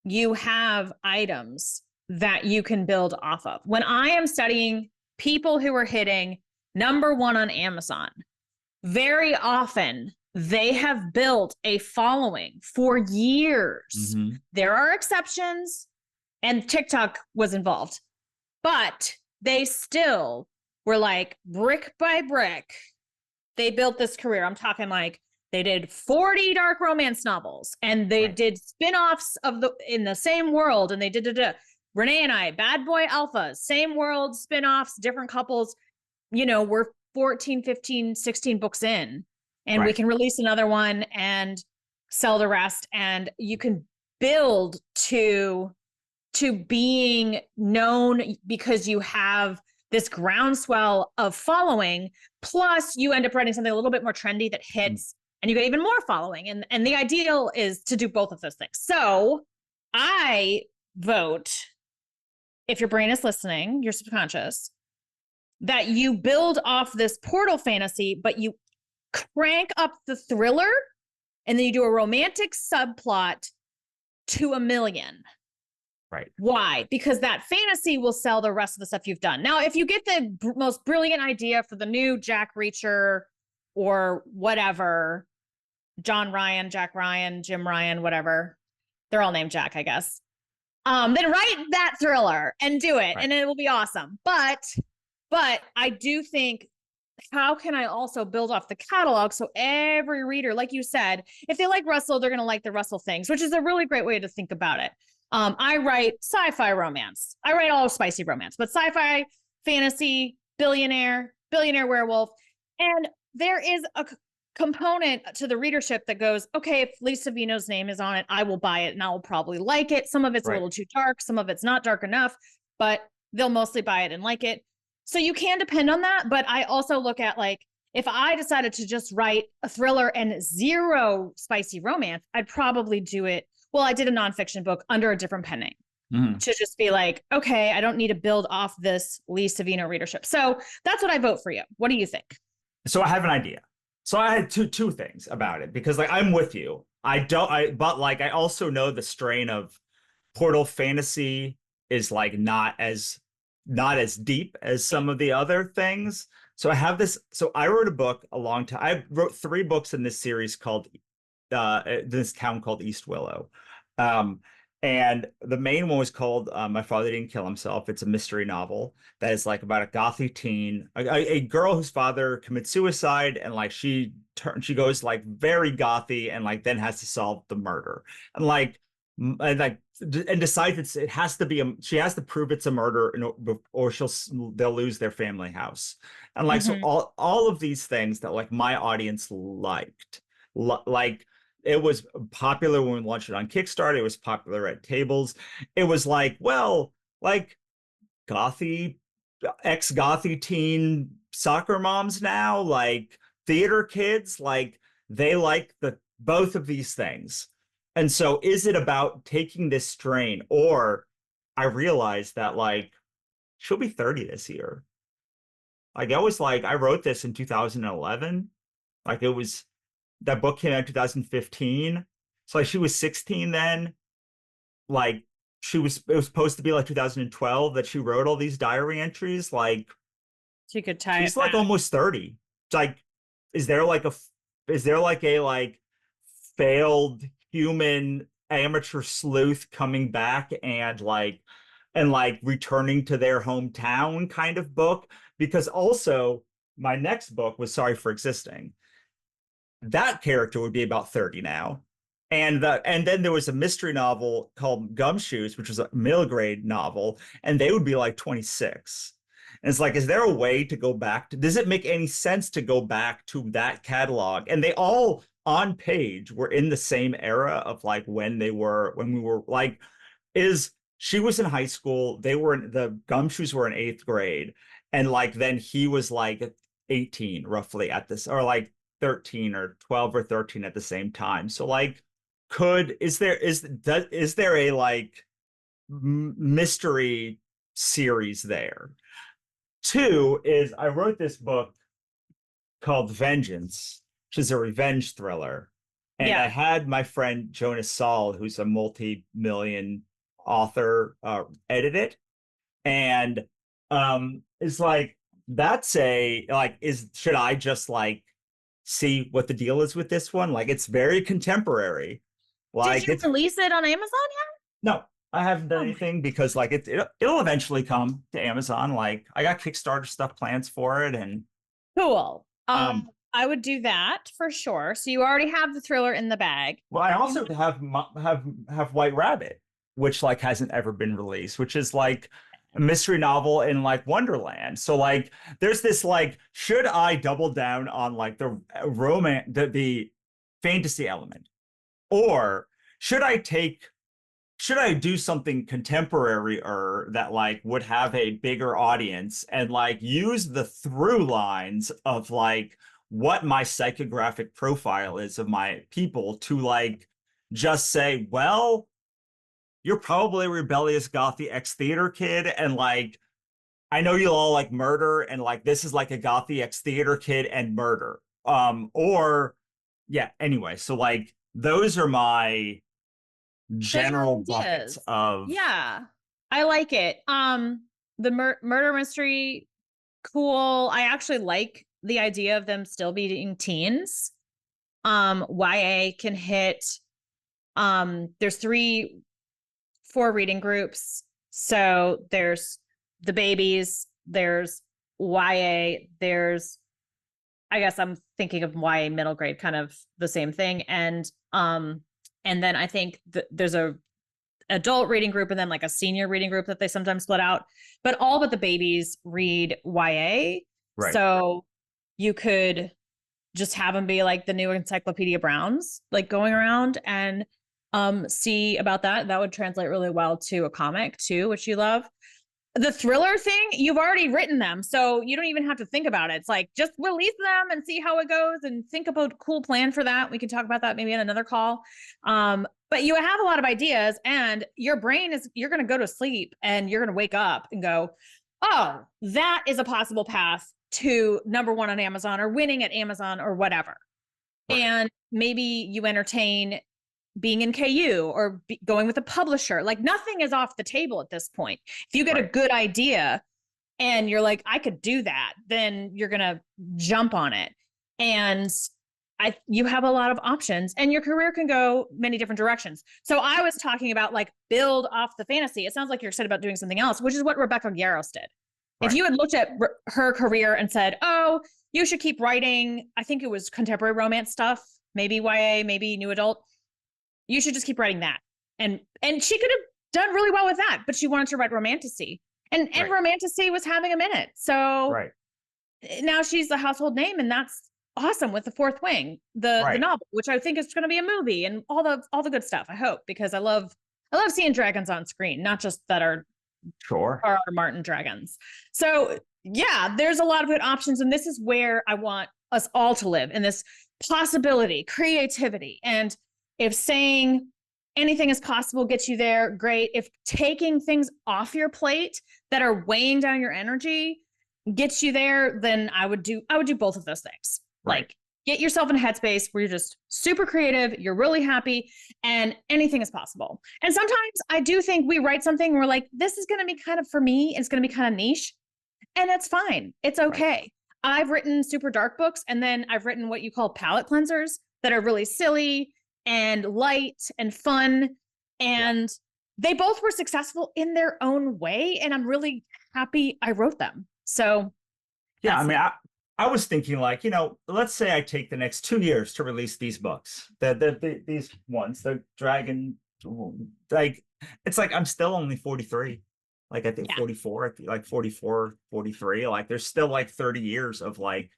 Speaker 3: You have items that you can build off of. When I am studying people who are hitting number one on Amazon, very often they have built a following for years.
Speaker 2: Mhm.
Speaker 3: There are exceptions, and TikTok was involved, but they still were like brick by brick. They built this career. I'm talking like they did 40 dark romance novels and they did spin-offs in the same world. And they did Renee and I, Bad Boy Alpha, same world, spin-offs, different couples. We're 14, 15, 16 books in, and we can release another one and sell the rest. And you can build to being known because you have this groundswell of following. Plus, you end up writing something a little bit more trendy that hits, and you get even more following. And the ideal is to do both of those things. So I vote, if your brain is listening, your subconscious, that you build off this portal fantasy, but you crank up the thriller and then you do a romantic subplot to 1 million.
Speaker 2: Right.
Speaker 3: Why? Because that fantasy will sell the rest of the stuff you've done. Now, if you get the most brilliant idea for the new Jack Reacher or whatever, John Ryan, Jack Ryan, Jim Ryan, whatever, they're all named Jack, I guess. Then write that thriller and do it, and it will be awesome. But I do think, how can I also build off the catalog so every reader, like you said, if they like Russell, they're going to like the Russell things, which is a really great way to think about it. I write sci-fi romance. I write all spicy romance, but sci-fi, fantasy, billionaire werewolf. And there is a component to the readership that goes, okay, if Lisa Vino's name is on it, I will buy it and I will probably like it. Some of it's a little too dark. Some of it's not dark enough, but they'll mostly buy it and like it. So you can depend on that. But I also look at, like, if I decided to just write a thriller and zero spicy romance, I'd probably do it. Well, I did a nonfiction book under a different pen name to just be like, okay, I don't need to build off this Lee Savino readership. So that's what I vote for you. What do you think?
Speaker 2: So I have an idea. So I had two things about it, because like I'm with you. But like I also know the strain of portal fantasy is like not as deep as some of the other things. So I have this. So I wrote a book a long time. I wrote 3 books in this series called this town called East Willow. And the main one was called My Father Didn't Kill Himself. It's a mystery novel that is like about a gothy teen, a girl whose father commits suicide, and like she goes like very gothy and like then has to solve the murder. And decides it has to be she has to prove it's a murder or they'll lose their family house. And like so all of these things that like my audience liked. like it was popular when we launched it on Kickstarter. It was popular at tables. It was like, well, like gothy, ex-gothy teen soccer moms now, like theater kids, like they like the both of these things. And so is it about taking this strain, or I realized that like she'll be 30 this year. Like I was like, I wrote this in 2011. Like it was that book came out in 2015. So like she was 16 then. Like it was supposed to be like 2012 that she wrote all these diary entries. Like
Speaker 3: She could tie
Speaker 2: she's
Speaker 3: it
Speaker 2: like
Speaker 3: back.
Speaker 2: almost 30. It's like, is there like a like failed human amateur sleuth coming back and like returning to their hometown kind of book? Because also my next book was Sorry for Existing. That character would be about 30 now. And then there was a mystery novel called Gumshoes, which was a middle grade novel, and they would be like 26. And it's like, is there a way to go back to, does it make any sense to go back to that catalog? And they all on page were in the same era of like when we were like, is she was in high school, the Gumshoes were in 8th grade, and like then he was like 18 roughly at this, or like 13 or 12 or 13 at the same time. So like, is there a like mystery series there? Two is I wrote this book called Vengeance, which is a revenge thriller. And I
Speaker 3: Yeah.
Speaker 2: had my friend Jonas Saul, who's a multi-million author, edit it. And it's like, that's a like, should I just like see what the deal is with this one? Like it's very contemporary.
Speaker 3: Did
Speaker 2: Like
Speaker 3: you
Speaker 2: it's
Speaker 3: release it on Amazon
Speaker 2: no, I haven't done
Speaker 3: yet?
Speaker 2: anything because like it'll eventually come to Amazon. Like I got Kickstarter stuff plans for it, and
Speaker 3: Cool.
Speaker 2: um
Speaker 3: I would do that for sure. So you already have the thriller in the bag.
Speaker 2: well, I also have White Rabbit, which like hasn't ever been released, which is like a mystery novel in like Wonderland. So like there's this like, should I double down on like the romance, the fantasy element, or should I do something contemporary or that like would have a bigger audience and like use the through lines of like what my psychographic profile is of my people to like just say, well, you're probably a rebellious gothy ex-theater kid, and like I know you'll all like murder, and like this is like a gothy ex-theater kid and murder. Or yeah, anyway, so like those are my
Speaker 3: Those are
Speaker 2: general buckets
Speaker 3: ideas.
Speaker 2: of
Speaker 3: Yeah. I like it. The murder mystery, cool. I actually like the idea of them still being teens. YA can hit, there's 4 reading groups. So there's the babies, there's YA, there's, I guess I'm thinking of YA middle grade, kind of the same thing. And then I think there's a adult reading group and then like a senior reading group that they sometimes split out, but all but the babies read YA.
Speaker 2: right.
Speaker 3: So you could just have them be like the new Encyclopedia Browns, like going around and see about that. That would translate really well to a comic too, which you love. The thriller thing, you've already written them, so you don't even have to think about it. It's like, just release them and see how it goes and think about a cool plan for that. We can talk about that maybe in another call. But you have a lot of ideas, and your brain you're going to go to sleep and you're going to wake up and go, oh, that is a possible path to number 1 on Amazon or winning at Amazon or whatever.
Speaker 2: Right.
Speaker 3: And maybe you entertain being in KU or going with a publisher. Like nothing is off the table at this point. If you get a good idea and you're like, I could do that, then you're going to jump on it. And you have a lot of options, and your career can go many different directions. So I was talking about like build off the fantasy. It sounds like you're excited about doing something else, which is what Rebecca Garros did. Right. If you had looked at her career and said, oh, you should keep writing, I think it was contemporary romance stuff, maybe YA, maybe new adult, you should just keep writing that. And she could have done really well with that, but she wanted to write romantasy. And romantasy was having a minute. So now she's a household name, and that's awesome with The Fourth Wing, the novel, which I think is going to be a movie, and all the good stuff. I hope, because I love seeing dragons on screen, not just that are R.R. Martin dragons. So yeah, there's a lot of good options, and this is where I want us all to live, in this possibility, creativity. And if saying anything is possible gets you there, great. If taking things off your plate that are weighing down your energy gets you there, then I would do both of those things.
Speaker 2: Right.
Speaker 3: Like, get yourself in a headspace where you're just super creative, you're really happy, and anything is possible. And sometimes I do think we write something and we're like, this is going to be kind of for me, it's going to be kind of niche, and that's fine. It's okay. Right. I've written super dark books, and then I've written what you call palate cleansers that are really silly and light and fun. And they both were successful in their own way. And I'm really happy I wrote them. So
Speaker 2: yeah, I mean, I was thinking, like, let's say I take the next 2 years to release these books, these ones, the dragon, like, it's like, I'm still only 43. Like, I think 44, like 44, 43, like there's still like 30 years of like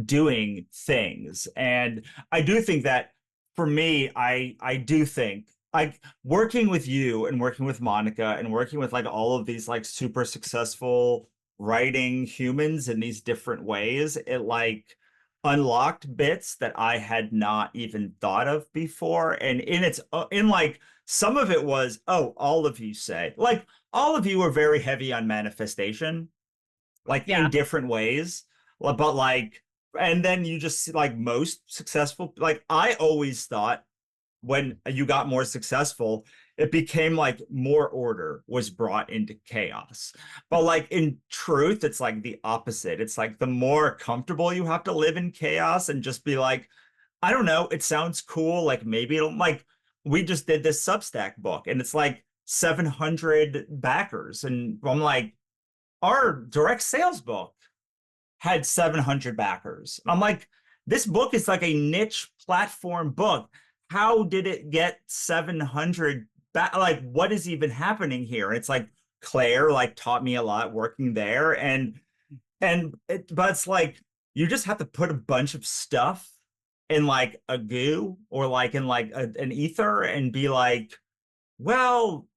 Speaker 2: doing things. And I do think that for me, I do think like working with you and working with Monica and working with like all of these like super successful writing humans in these different ways, it like unlocked bits that I had not even thought of before. And in like, some of it was, oh, all of you say, like, all of you are very heavy on manifestation, like in different ways, but like, and then you just see like most successful, like I always thought when you got more successful, it became like more order was brought into chaos. But like in truth, it's like the opposite. It's like the more comfortable you have to live in chaos and just be like, I don't know, it sounds cool. Like maybe it'll, like, we just did this Substack book and it's like 700 backers. And I'm like, our direct sales book had 700 backers. I'm like, this book is like a niche platform book. How did it get 700 back? Like, what is even happening here? And it's like, Claire like taught me a lot working there. But it's like, you just have to put a bunch of stuff in like a goo or like in like an ether and be like, well,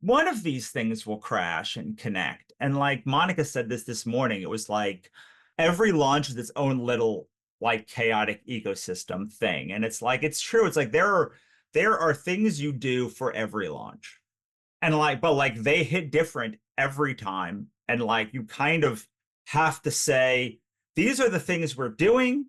Speaker 2: one of these things will crash and connect. And like Monica said this morning, it was like every launch is its own little like chaotic ecosystem thing. And it's like, it's true. It's like there are things you do for every launch. And like, but like they hit different every time. And like you kind of have to say, these are the things we're doing.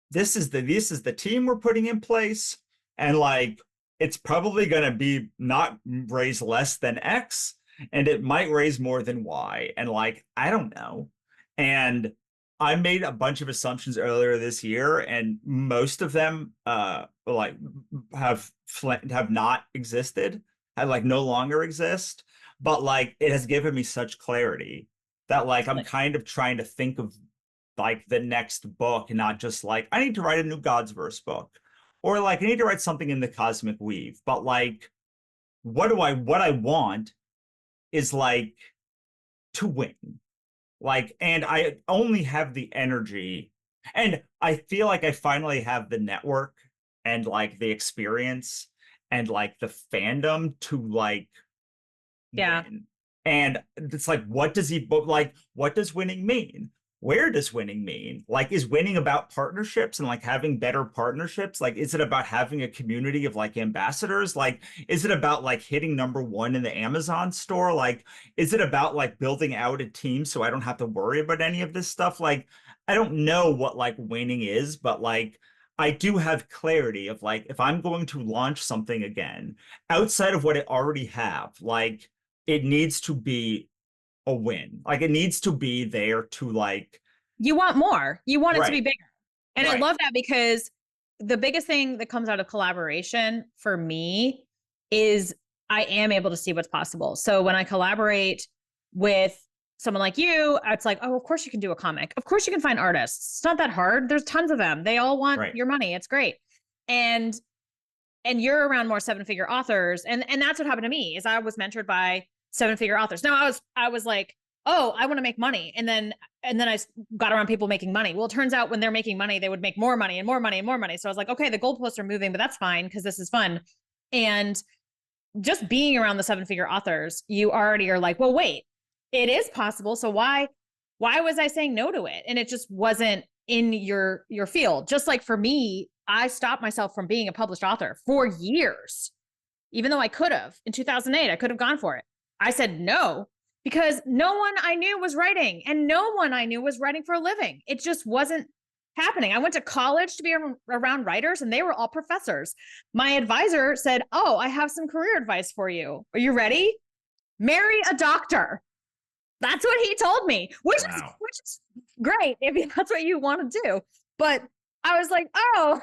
Speaker 2: This is the team we're putting in place. And like it's probably going to be not raise less than X, and it might raise more than Y. And like, I don't know. And I made a bunch of assumptions earlier this year, and most of them like have not existed, have like no longer exist. But like it has given me such clarity that like I'm kind of trying to think of like the next book, and not just like I need to write a new Godsverse book, or like I need to write something in the Cosmic Weave. But like what I want is like to win. Like, and I only have the energy, and I feel like I finally have the network and like the experience and like the fandom to like win. And it's like, what does winning mean? Where does winning mean? Like, is winning about partnerships and like having better partnerships? Like, is it about having a community of like ambassadors? Like, is it about like hitting #1 in the Amazon store? Like, is it about like building out a team so I don't have to worry about any of this stuff? Like, I don't know what like winning is, but like, I do have clarity of like, if I'm going to launch something again outside of what I already have, like, it needs to be a win. Like it needs to be there to like,
Speaker 3: you want more, you want it to be bigger. And I love that, because the biggest thing that comes out of collaboration for me is I am able to see what's possible. So when I collaborate with someone like you, it's like, oh, of course you can do a comic. Of course you can find artists. It's not that hard. There's tons of them. They all want your money. It's great. And you're around more 7-figure authors. And that's what happened to me, is I was mentored by 7-figure authors. Now I was like oh, I want to make money. And then I got around people making money. Well, it turns out when they're making money, they would make more money and more money and more money. So I was like, okay, the goalposts are moving, but that's fine because this is fun. And just being around the 7-figure authors, you already are like, well, wait, it is possible. So why was I saying no to it? And it just wasn't in your field. Just like for me, I stopped myself from being a published author for years, even though I could have. In 2008, I could have gone for it. I said no, because no one I knew was writing, and no one I knew was writing for a living. It just wasn't happening. I went to college to be around writers, and they were all professors. My advisor said, oh, I have some career advice for you. Are you ready? Marry a doctor. That's what he told me, which is great if that's what you want to do. But I was like, oh,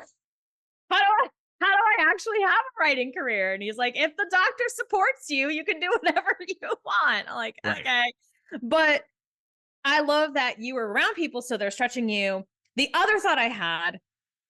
Speaker 3: how do I actually have a writing career? And he's like, if the doctor supports you, you can do whatever you want. I'm like, okay. But I love that you were around people, so they're stretching you. The other thought I had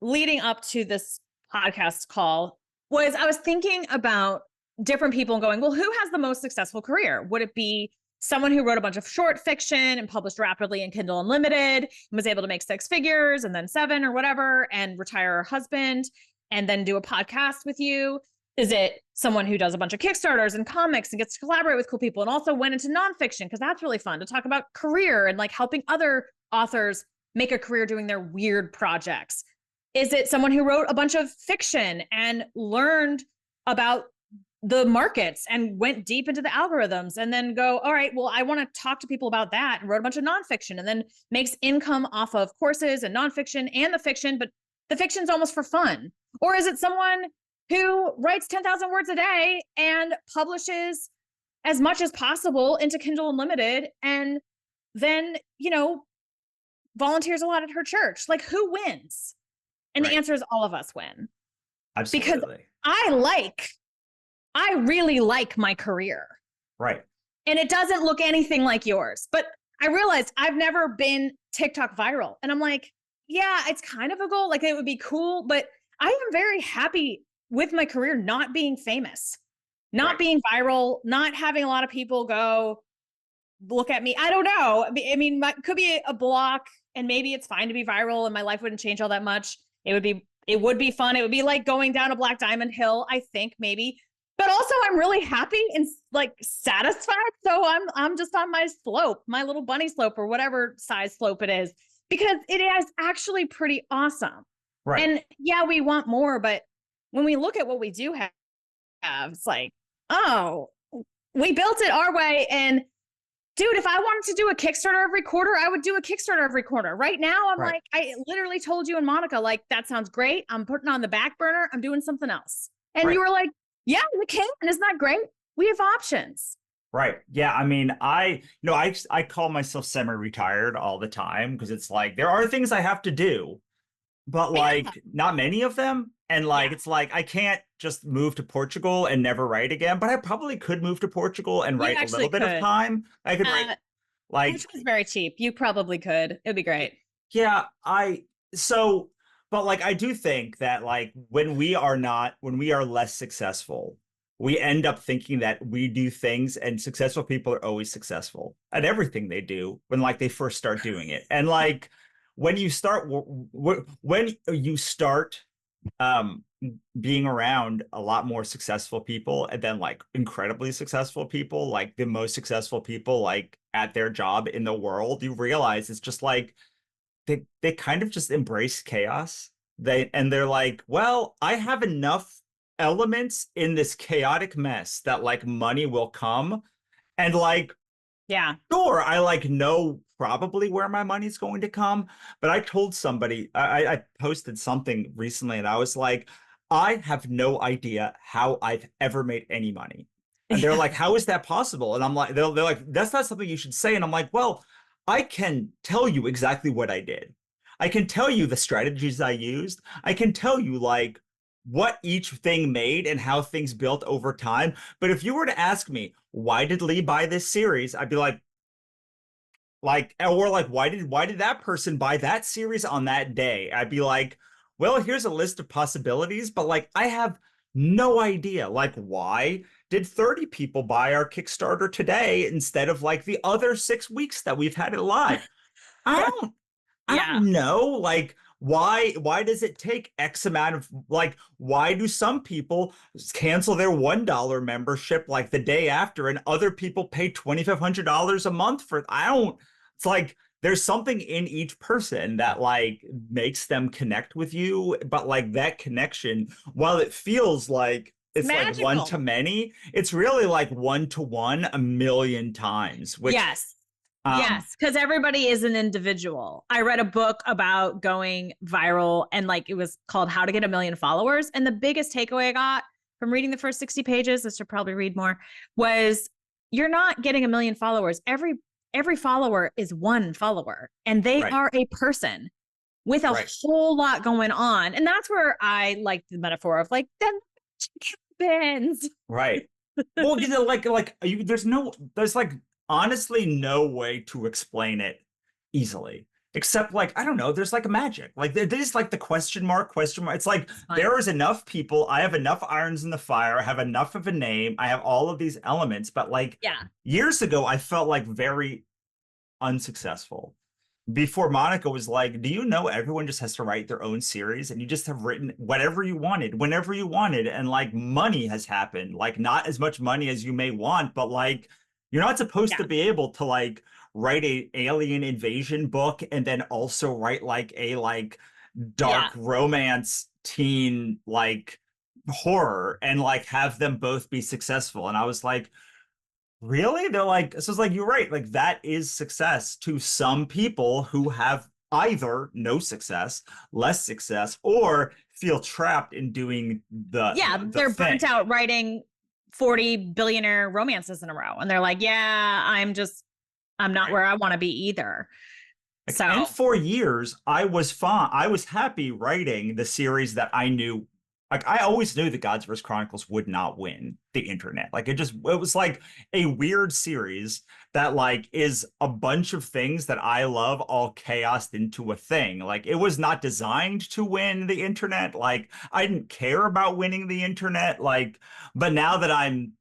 Speaker 3: leading up to this podcast call was I was thinking about different people and going, well, who has the most successful career? Would it be someone who wrote a bunch of short fiction and published rapidly in Kindle Unlimited and was able to make 6 figures and then 7 or whatever and retire her husband and then do a podcast with you? Is it someone who does a bunch of Kickstarters and comics and gets to collaborate with cool people and also went into nonfiction? Because that's really fun to talk about career and like helping other authors make a career doing their weird projects. Is it someone who wrote a bunch of fiction and learned about the markets and went deep into the algorithms and then go, all right, well, I want to talk to people about that, and wrote a bunch of nonfiction and then makes income off of courses and nonfiction and the fiction, but the fiction's almost for fun? Or is it someone who writes 10,000 words a day and publishes as much as possible into Kindle Unlimited and then, volunteers a lot at her church? Like, who wins? And the answer is all of us win.
Speaker 2: Absolutely.
Speaker 3: Because I really like my career.
Speaker 2: Right.
Speaker 3: And it doesn't look anything like yours. But I realized I've never been TikTok viral. And I'm like, yeah, it's kind of a goal. Like, it would be cool. But I am very happy with my career not being famous, not being viral, not having a lot of people go, look at me. I don't know. I mean, it could be a block, and maybe it's fine to be viral and my life wouldn't change all that much. It would be fun. It would be like going down a Black Diamond hill, I think, maybe. But also I'm really happy and like satisfied. So I'm just on my slope, my little bunny slope or whatever size slope it is, because it is actually pretty awesome. Right. And yeah, we want more, but when we look at what we do have, it's like, oh, we built it our way. And dude, if I wanted to do a Kickstarter every quarter, I would do a Kickstarter every quarter. Right now, I'm like, I literally told you and Monica, like, that sounds great. I'm putting on the back burner. I'm doing something else. And you were like, yeah, we can. Isn't that great? We have options.
Speaker 2: Right. Yeah. I mean, I call myself semi-retired all the time because it's like, there are things I have to do, but like not many of them. And like, it's like, I can't just move to Portugal and never write again, but I probably could move to Portugal and write a little bit of time. I could write like,
Speaker 3: which was very cheap. You probably could. It'd be great.
Speaker 2: Yeah. But like, I do think that like when we are less successful, we end up thinking that we do things, and successful people are always successful at everything they do when like they first start doing it. And like when you start being around a lot more successful people, and then like incredibly successful people, like the most successful people like at their job in the world, you realize it's just like they kind of just embrace chaos. They're like, well, I have enough elements in this chaotic mess that like money will come. And like, sure, I like know probably where my money's going to come. But I told somebody, I posted something recently and I was like, I have no idea how I've ever made any money. And they're like, how is that possible? And I'm like, they're like, that's not something you should say. And I'm like, well, I can tell you exactly what I did. I can tell you the strategies I used. I can tell you like what each thing made and how things built over time. But if you were to ask me, why did Lee buy this series? I'd be like, or like, why did that person buy that series on that day? I'd be like, well, here's a list of possibilities, but like, I have no idea like why. did 30 people buy our Kickstarter today instead of like the other 6 weeks that we've had it live? I don't I
Speaker 3: Yeah.
Speaker 2: don't know. Like, why does it take X amount of, like, why do some people cancel their $1 membership like the day after and other people pay $2,500 a month for, I don't, it's like there's something in each person that like makes them connect with you, but like that connection, while it feels like it's like one to
Speaker 3: Magical.
Speaker 2: many, it's really like one to one a million times, which
Speaker 3: Yes. Yes, because everybody is an individual. I read a book about going viral and like it was called How to Get a Million Followers. And the biggest takeaway I got from reading the first 60 pages, I should probably read more, was you're not getting a million followers. Every follower is one follower and they
Speaker 2: right,
Speaker 3: are a person with a
Speaker 2: right.
Speaker 3: whole lot going on. And that's where I like the metaphor of like, then happens.
Speaker 2: Right. Well, you know, there's like honestly no way to explain it easily, except like, I don't know, there's like a magic. Like there's like the question mark. It's like there is enough people. I have enough irons in the fire. I have enough of a name. I have all of these elements. But like
Speaker 3: Yeah.
Speaker 2: years ago, I felt like very unsuccessful. Before Monica was like, do you know everyone just has to write their own series and you just have written whatever you wanted, whenever you wanted. And like money has happened, like not as much money as you may want, but like you're not supposed to be able to like write a alien invasion book and then also write like a like dark romance teen like horror and like have them both be successful. And I was like, really? They're like, so it's like, you're right. Like that is success to some people who have either no success, less success, or feel trapped in doing
Speaker 3: They're
Speaker 2: thing.
Speaker 3: burnt out writing 40 billionaire romances in a row. And they're like, yeah, I'm not where I want to be either.
Speaker 2: Like,
Speaker 3: So,
Speaker 2: and for years, I was fine. I was happy writing the series that I knew. Like I always knew the Gods vs. Chronicles would not win the internet. Like it was like a weird series that like is a bunch of things that I love all chaosed into a thing. Like it was not designed to win the internet. Like I didn't care about winning the internet. Like, but now that I'm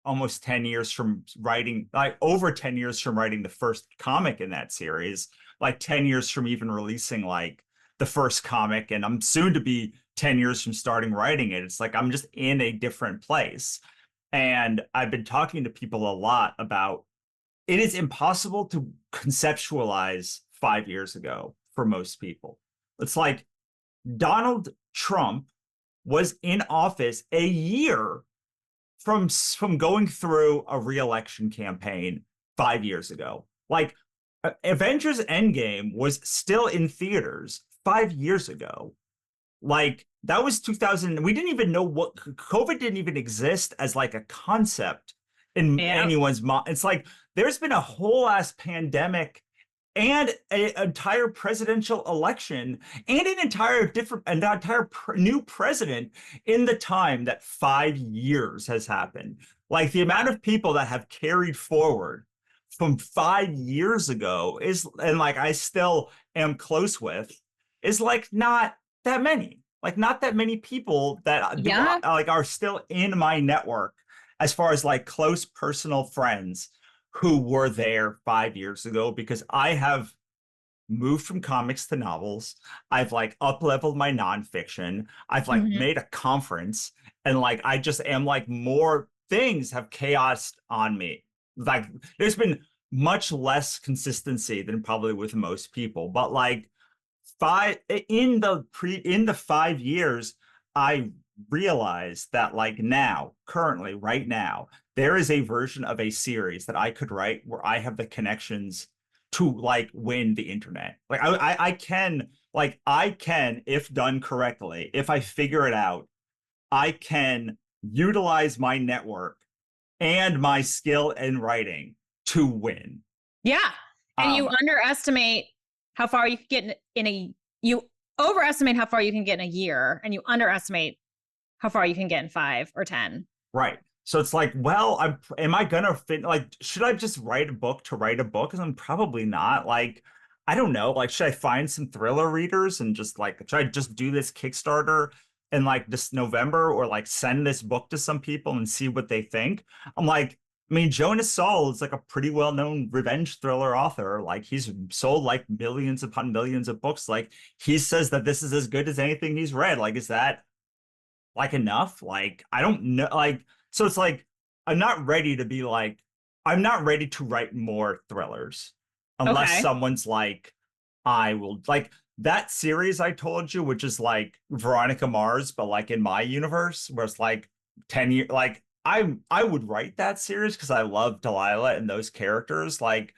Speaker 2: almost 10 years from writing, like over 10 years from writing the first comic in that series, like 10 years from even releasing like the first comic, and I'm soon to be 10 years from starting writing it. It's like I'm just in a different place. And I've been talking to people a lot about it is impossible to conceptualize 5 years ago for most people. It's like Donald Trump was in office a year from going through a re-election campaign 5 years ago. Like Avengers Endgame was still in theaters 5 years ago. Like that was 2000. We didn't even know what COVID didn't even exist as like a concept in anyone's mind. It's like there's been a whole ass pandemic and an entire presidential election and an entire new president in the time that 5 years has happened. Like the amount of people that have carried forward from 5 years ago is, and like I still am close with, is like not that many. Like not that many people that like are still in my network as far as like close personal friends who were there 5 years ago, because I have moved from comics to novels. I've like up leveled my nonfiction. I've like made a conference, and like I just am like more things have chaos on me. Like there's been much less consistency than probably with most people, but like in the 5 years, I realized that like now, currently, right now, there is a version of a series that I could write where I have the connections to like win the internet. Like I can, if done correctly, if I figure it out, I can utilize my network and my skill in writing to win.
Speaker 3: Yeah. And you underestimate how far you can get you overestimate how far you can get in a year, and you underestimate how far you can get in 5 or 10.
Speaker 2: Right. So it's like, well, am I gonna fit? Like, should I just write a book to write a book? Because I'm probably not. Like, I don't know. Like, should I find some thriller readers and just like, should I just do this Kickstarter in like this November, or like send this book to some people and see what they think. I'm like, I mean, Jonas Saul is like a pretty well-known revenge thriller author. Like he's sold like millions upon millions of books. Like he says that this is as good as anything he's read. Like, is that like enough? Like, I don't know. Like, so it's like, I'm not ready to be like, I'm not ready to write more thrillers unless
Speaker 3: Okay.
Speaker 2: someone's like, I will, like that series I told you, which is like Veronica Mars, but like in my universe, where it's like 10 years, like I would write that series because I love Delilah and those characters. Like,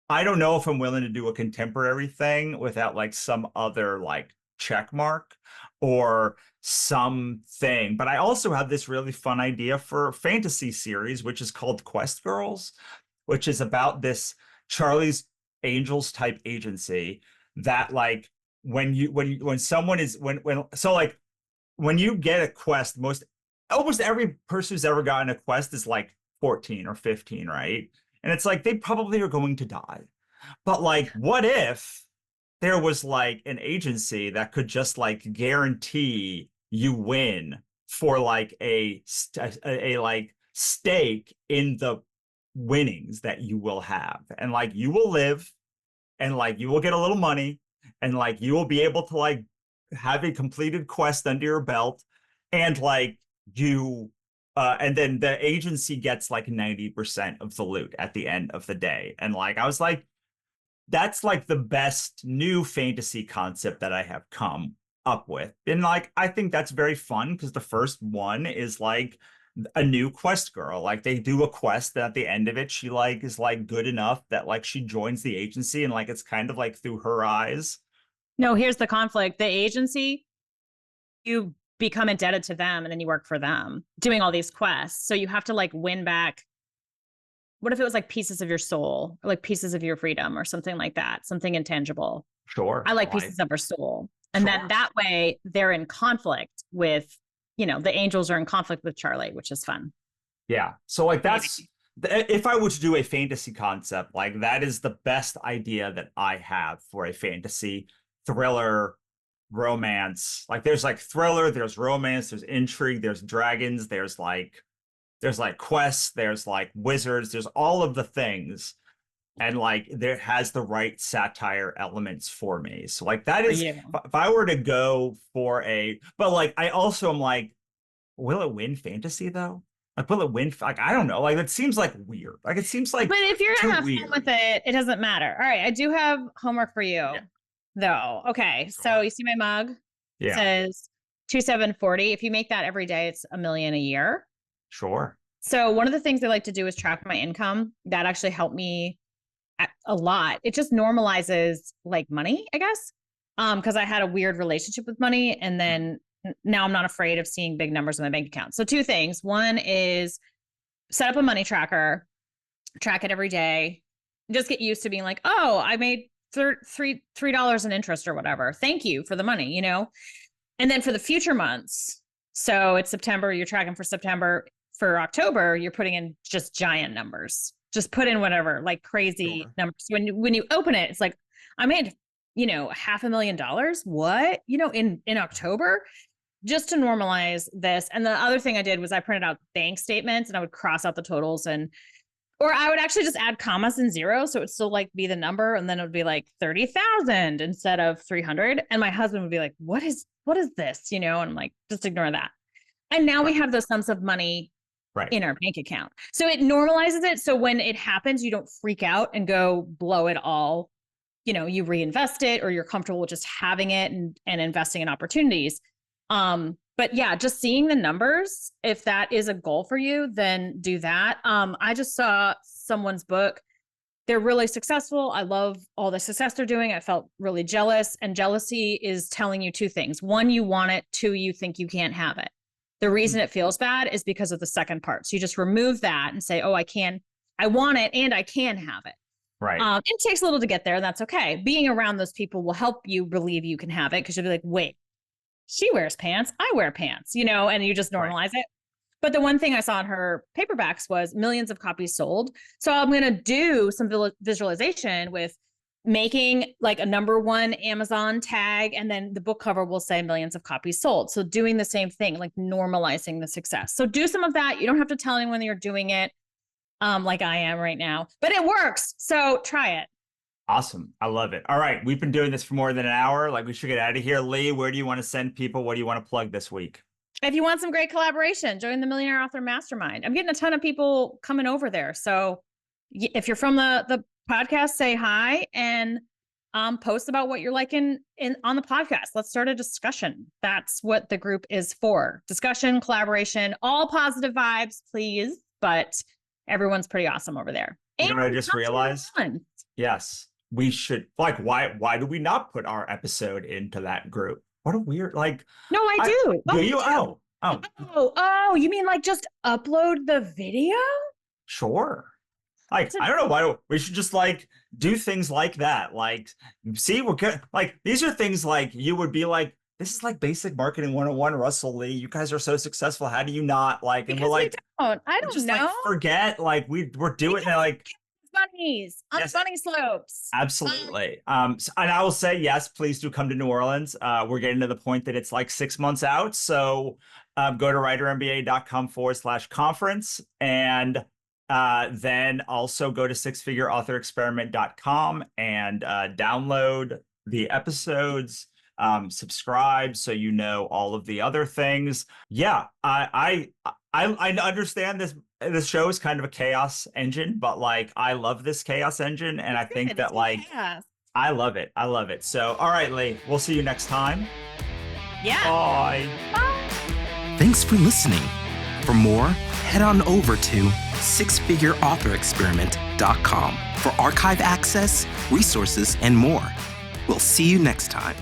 Speaker 2: I don't know if I'm willing to do a contemporary thing without like some other like check mark or something. But I also have this really fun idea for a fantasy series, which is called Quest Girls, which is about this Charlie's Angels type agency that like when someone is when so like when you get a quest, almost every person who's ever gotten a quest is like 14 or 15, right? And it's like they probably are going to die. But like, what if there was like an agency that could just like guarantee you win for like a like stake in the winnings that you will have, and like you will live, and like you will get a little money, and like you will be able to like have a completed quest under your belt, and like you and then the agency gets like 90% of the loot at the end of the day. And like I was like, that's like the best new fantasy concept that I have come up with. And like I think that's very fun because the first one is like a new quest girl. Like they do a quest that at the end of it, she like is like good enough that like she joins the agency, and like it's kind of like through her eyes.
Speaker 3: No, here's the conflict. The agency, you become indebted to them and then you work for them doing all these quests. So you have to like win back. What if it was like pieces of your soul, or like pieces of your freedom or something like that, something intangible?
Speaker 2: Sure.
Speaker 3: I like pieces of her soul. And then
Speaker 2: Sure.
Speaker 3: that way they're in conflict with, the angels are in conflict with Charlie, which is fun.
Speaker 2: Yeah. So like that's if I were to do a fantasy concept, like that is the best idea that I have for a fantasy thriller romance. Like there's like thriller, there's romance, there's intrigue, there's dragons, there's like quests, there's like wizards, there's all of the things. And like there has the right satire elements for me. So like that is if I were to go for but like I also am like, will it win fantasy though? Like will it win? Like I don't know. Like it seems like weird. Like it seems like.
Speaker 3: But if you're gonna have
Speaker 2: weird.
Speaker 3: fun with it, it doesn't matter. All right, I do have homework for you, though. Okay, so you see my mug?
Speaker 2: Yeah.
Speaker 3: It says 2740. If you make that every day, it's $1 million a year.
Speaker 2: Sure.
Speaker 3: So one of the things I like to do is track my income. That actually helped me a lot. It just normalizes like money, I guess. Because I had a weird relationship with money, and then now I'm not afraid of seeing big numbers in my bank account. So two things. One is set up a money tracker, track it every day. Just get used to being like, oh, I made $3 in interest or whatever. Thank you for the money, And then for the future months, so it's September, you're tracking for September. For October, you're putting in just giant numbers. Just put in whatever, like crazy numbers. When you open it, it's like, I made, $500,000. What? In October, just to normalize this. And the other thing I did was I printed out bank statements and I would cross out the totals, or I would actually just add commas and zeros. So it would still like be the number. And then it would be like 30,000 instead of 300. And my husband would be like, what is this? And I'm like, just ignore that. And now we have those sums of money in our bank account. So it normalizes it. So when it happens, you don't freak out and go blow it all. You reinvest it, or you're comfortable with just having it and investing in opportunities. But yeah, just seeing the numbers, if that is a goal for you, then do that. I just saw someone's book. They're really successful. I love all the success they're doing. I felt really jealous, and jealousy is telling you two things. One, you want it. Two, you think you can't have it. The reason it feels bad is because of the second part. So you just remove that and say, oh, I want it and I can have it.
Speaker 2: Right.
Speaker 3: It takes a little to get there, and that's okay. Being around those people will help you believe you can have it, because you'll be like, wait, she wears pants, I wear pants, and you just normalize it. But the one thing I saw in her paperbacks was millions of copies sold. So I'm going to do some visualization with making like a #1 Amazon tag, and then the book cover will say millions of copies sold. So doing the same thing, like normalizing the success. So do some of that. You don't have to tell anyone that you're doing it, like I am right now, but it works. So try it.
Speaker 2: Awesome. I love it. All right. We've been doing this for more than an hour. Like, we should get out of here. Lee, where do you want to send people? What do you want to plug this week?
Speaker 3: If you want some great collaboration, join the Millionaire Author Mastermind. I'm getting a ton of people coming over there. So if you're from the podcast, say hi and post about what you're liking on the podcast. Let's start a discussion. That's what the group is for. Discussion, collaboration, all positive vibes, please. But everyone's pretty awesome over there.
Speaker 2: You know what I just realized? Yes, we should. Like, why do we not put our episode into that group? What a weird, like.
Speaker 3: No, I do.
Speaker 2: Do you? Oh.
Speaker 3: Oh, you mean like just upload the video?
Speaker 2: Sure. Like, I don't know why we should just like do things like that. Like, see, we're good. Like, these are things like you would be like, this is like basic marketing 101, Russell Lee. You guys are so successful. How do you not like? And
Speaker 3: Because
Speaker 2: we're like,
Speaker 3: I don't
Speaker 2: just
Speaker 3: know.
Speaker 2: like forget. Like we're doing it like
Speaker 3: bunnies on bunny slopes.
Speaker 2: Absolutely. And I will say, yes, please do come to New Orleans. We're getting to the point that it's like 6 months out. So go to writermba.com/conference, and then also go to sixfigureauthorexperiment.com and download the episodes, subscribe so you know all of the other things. Yeah, I understand this show is kind of a chaos engine, but like I love this chaos engine, and I think that like chaos. I love it. So all right, Lee, we'll see you next time.
Speaker 3: Yeah.
Speaker 2: Bye.
Speaker 1: Thanks for listening. For more, head on over to sixfigureauthorexperiment.com for archive access, resources, and more. We'll see you next time.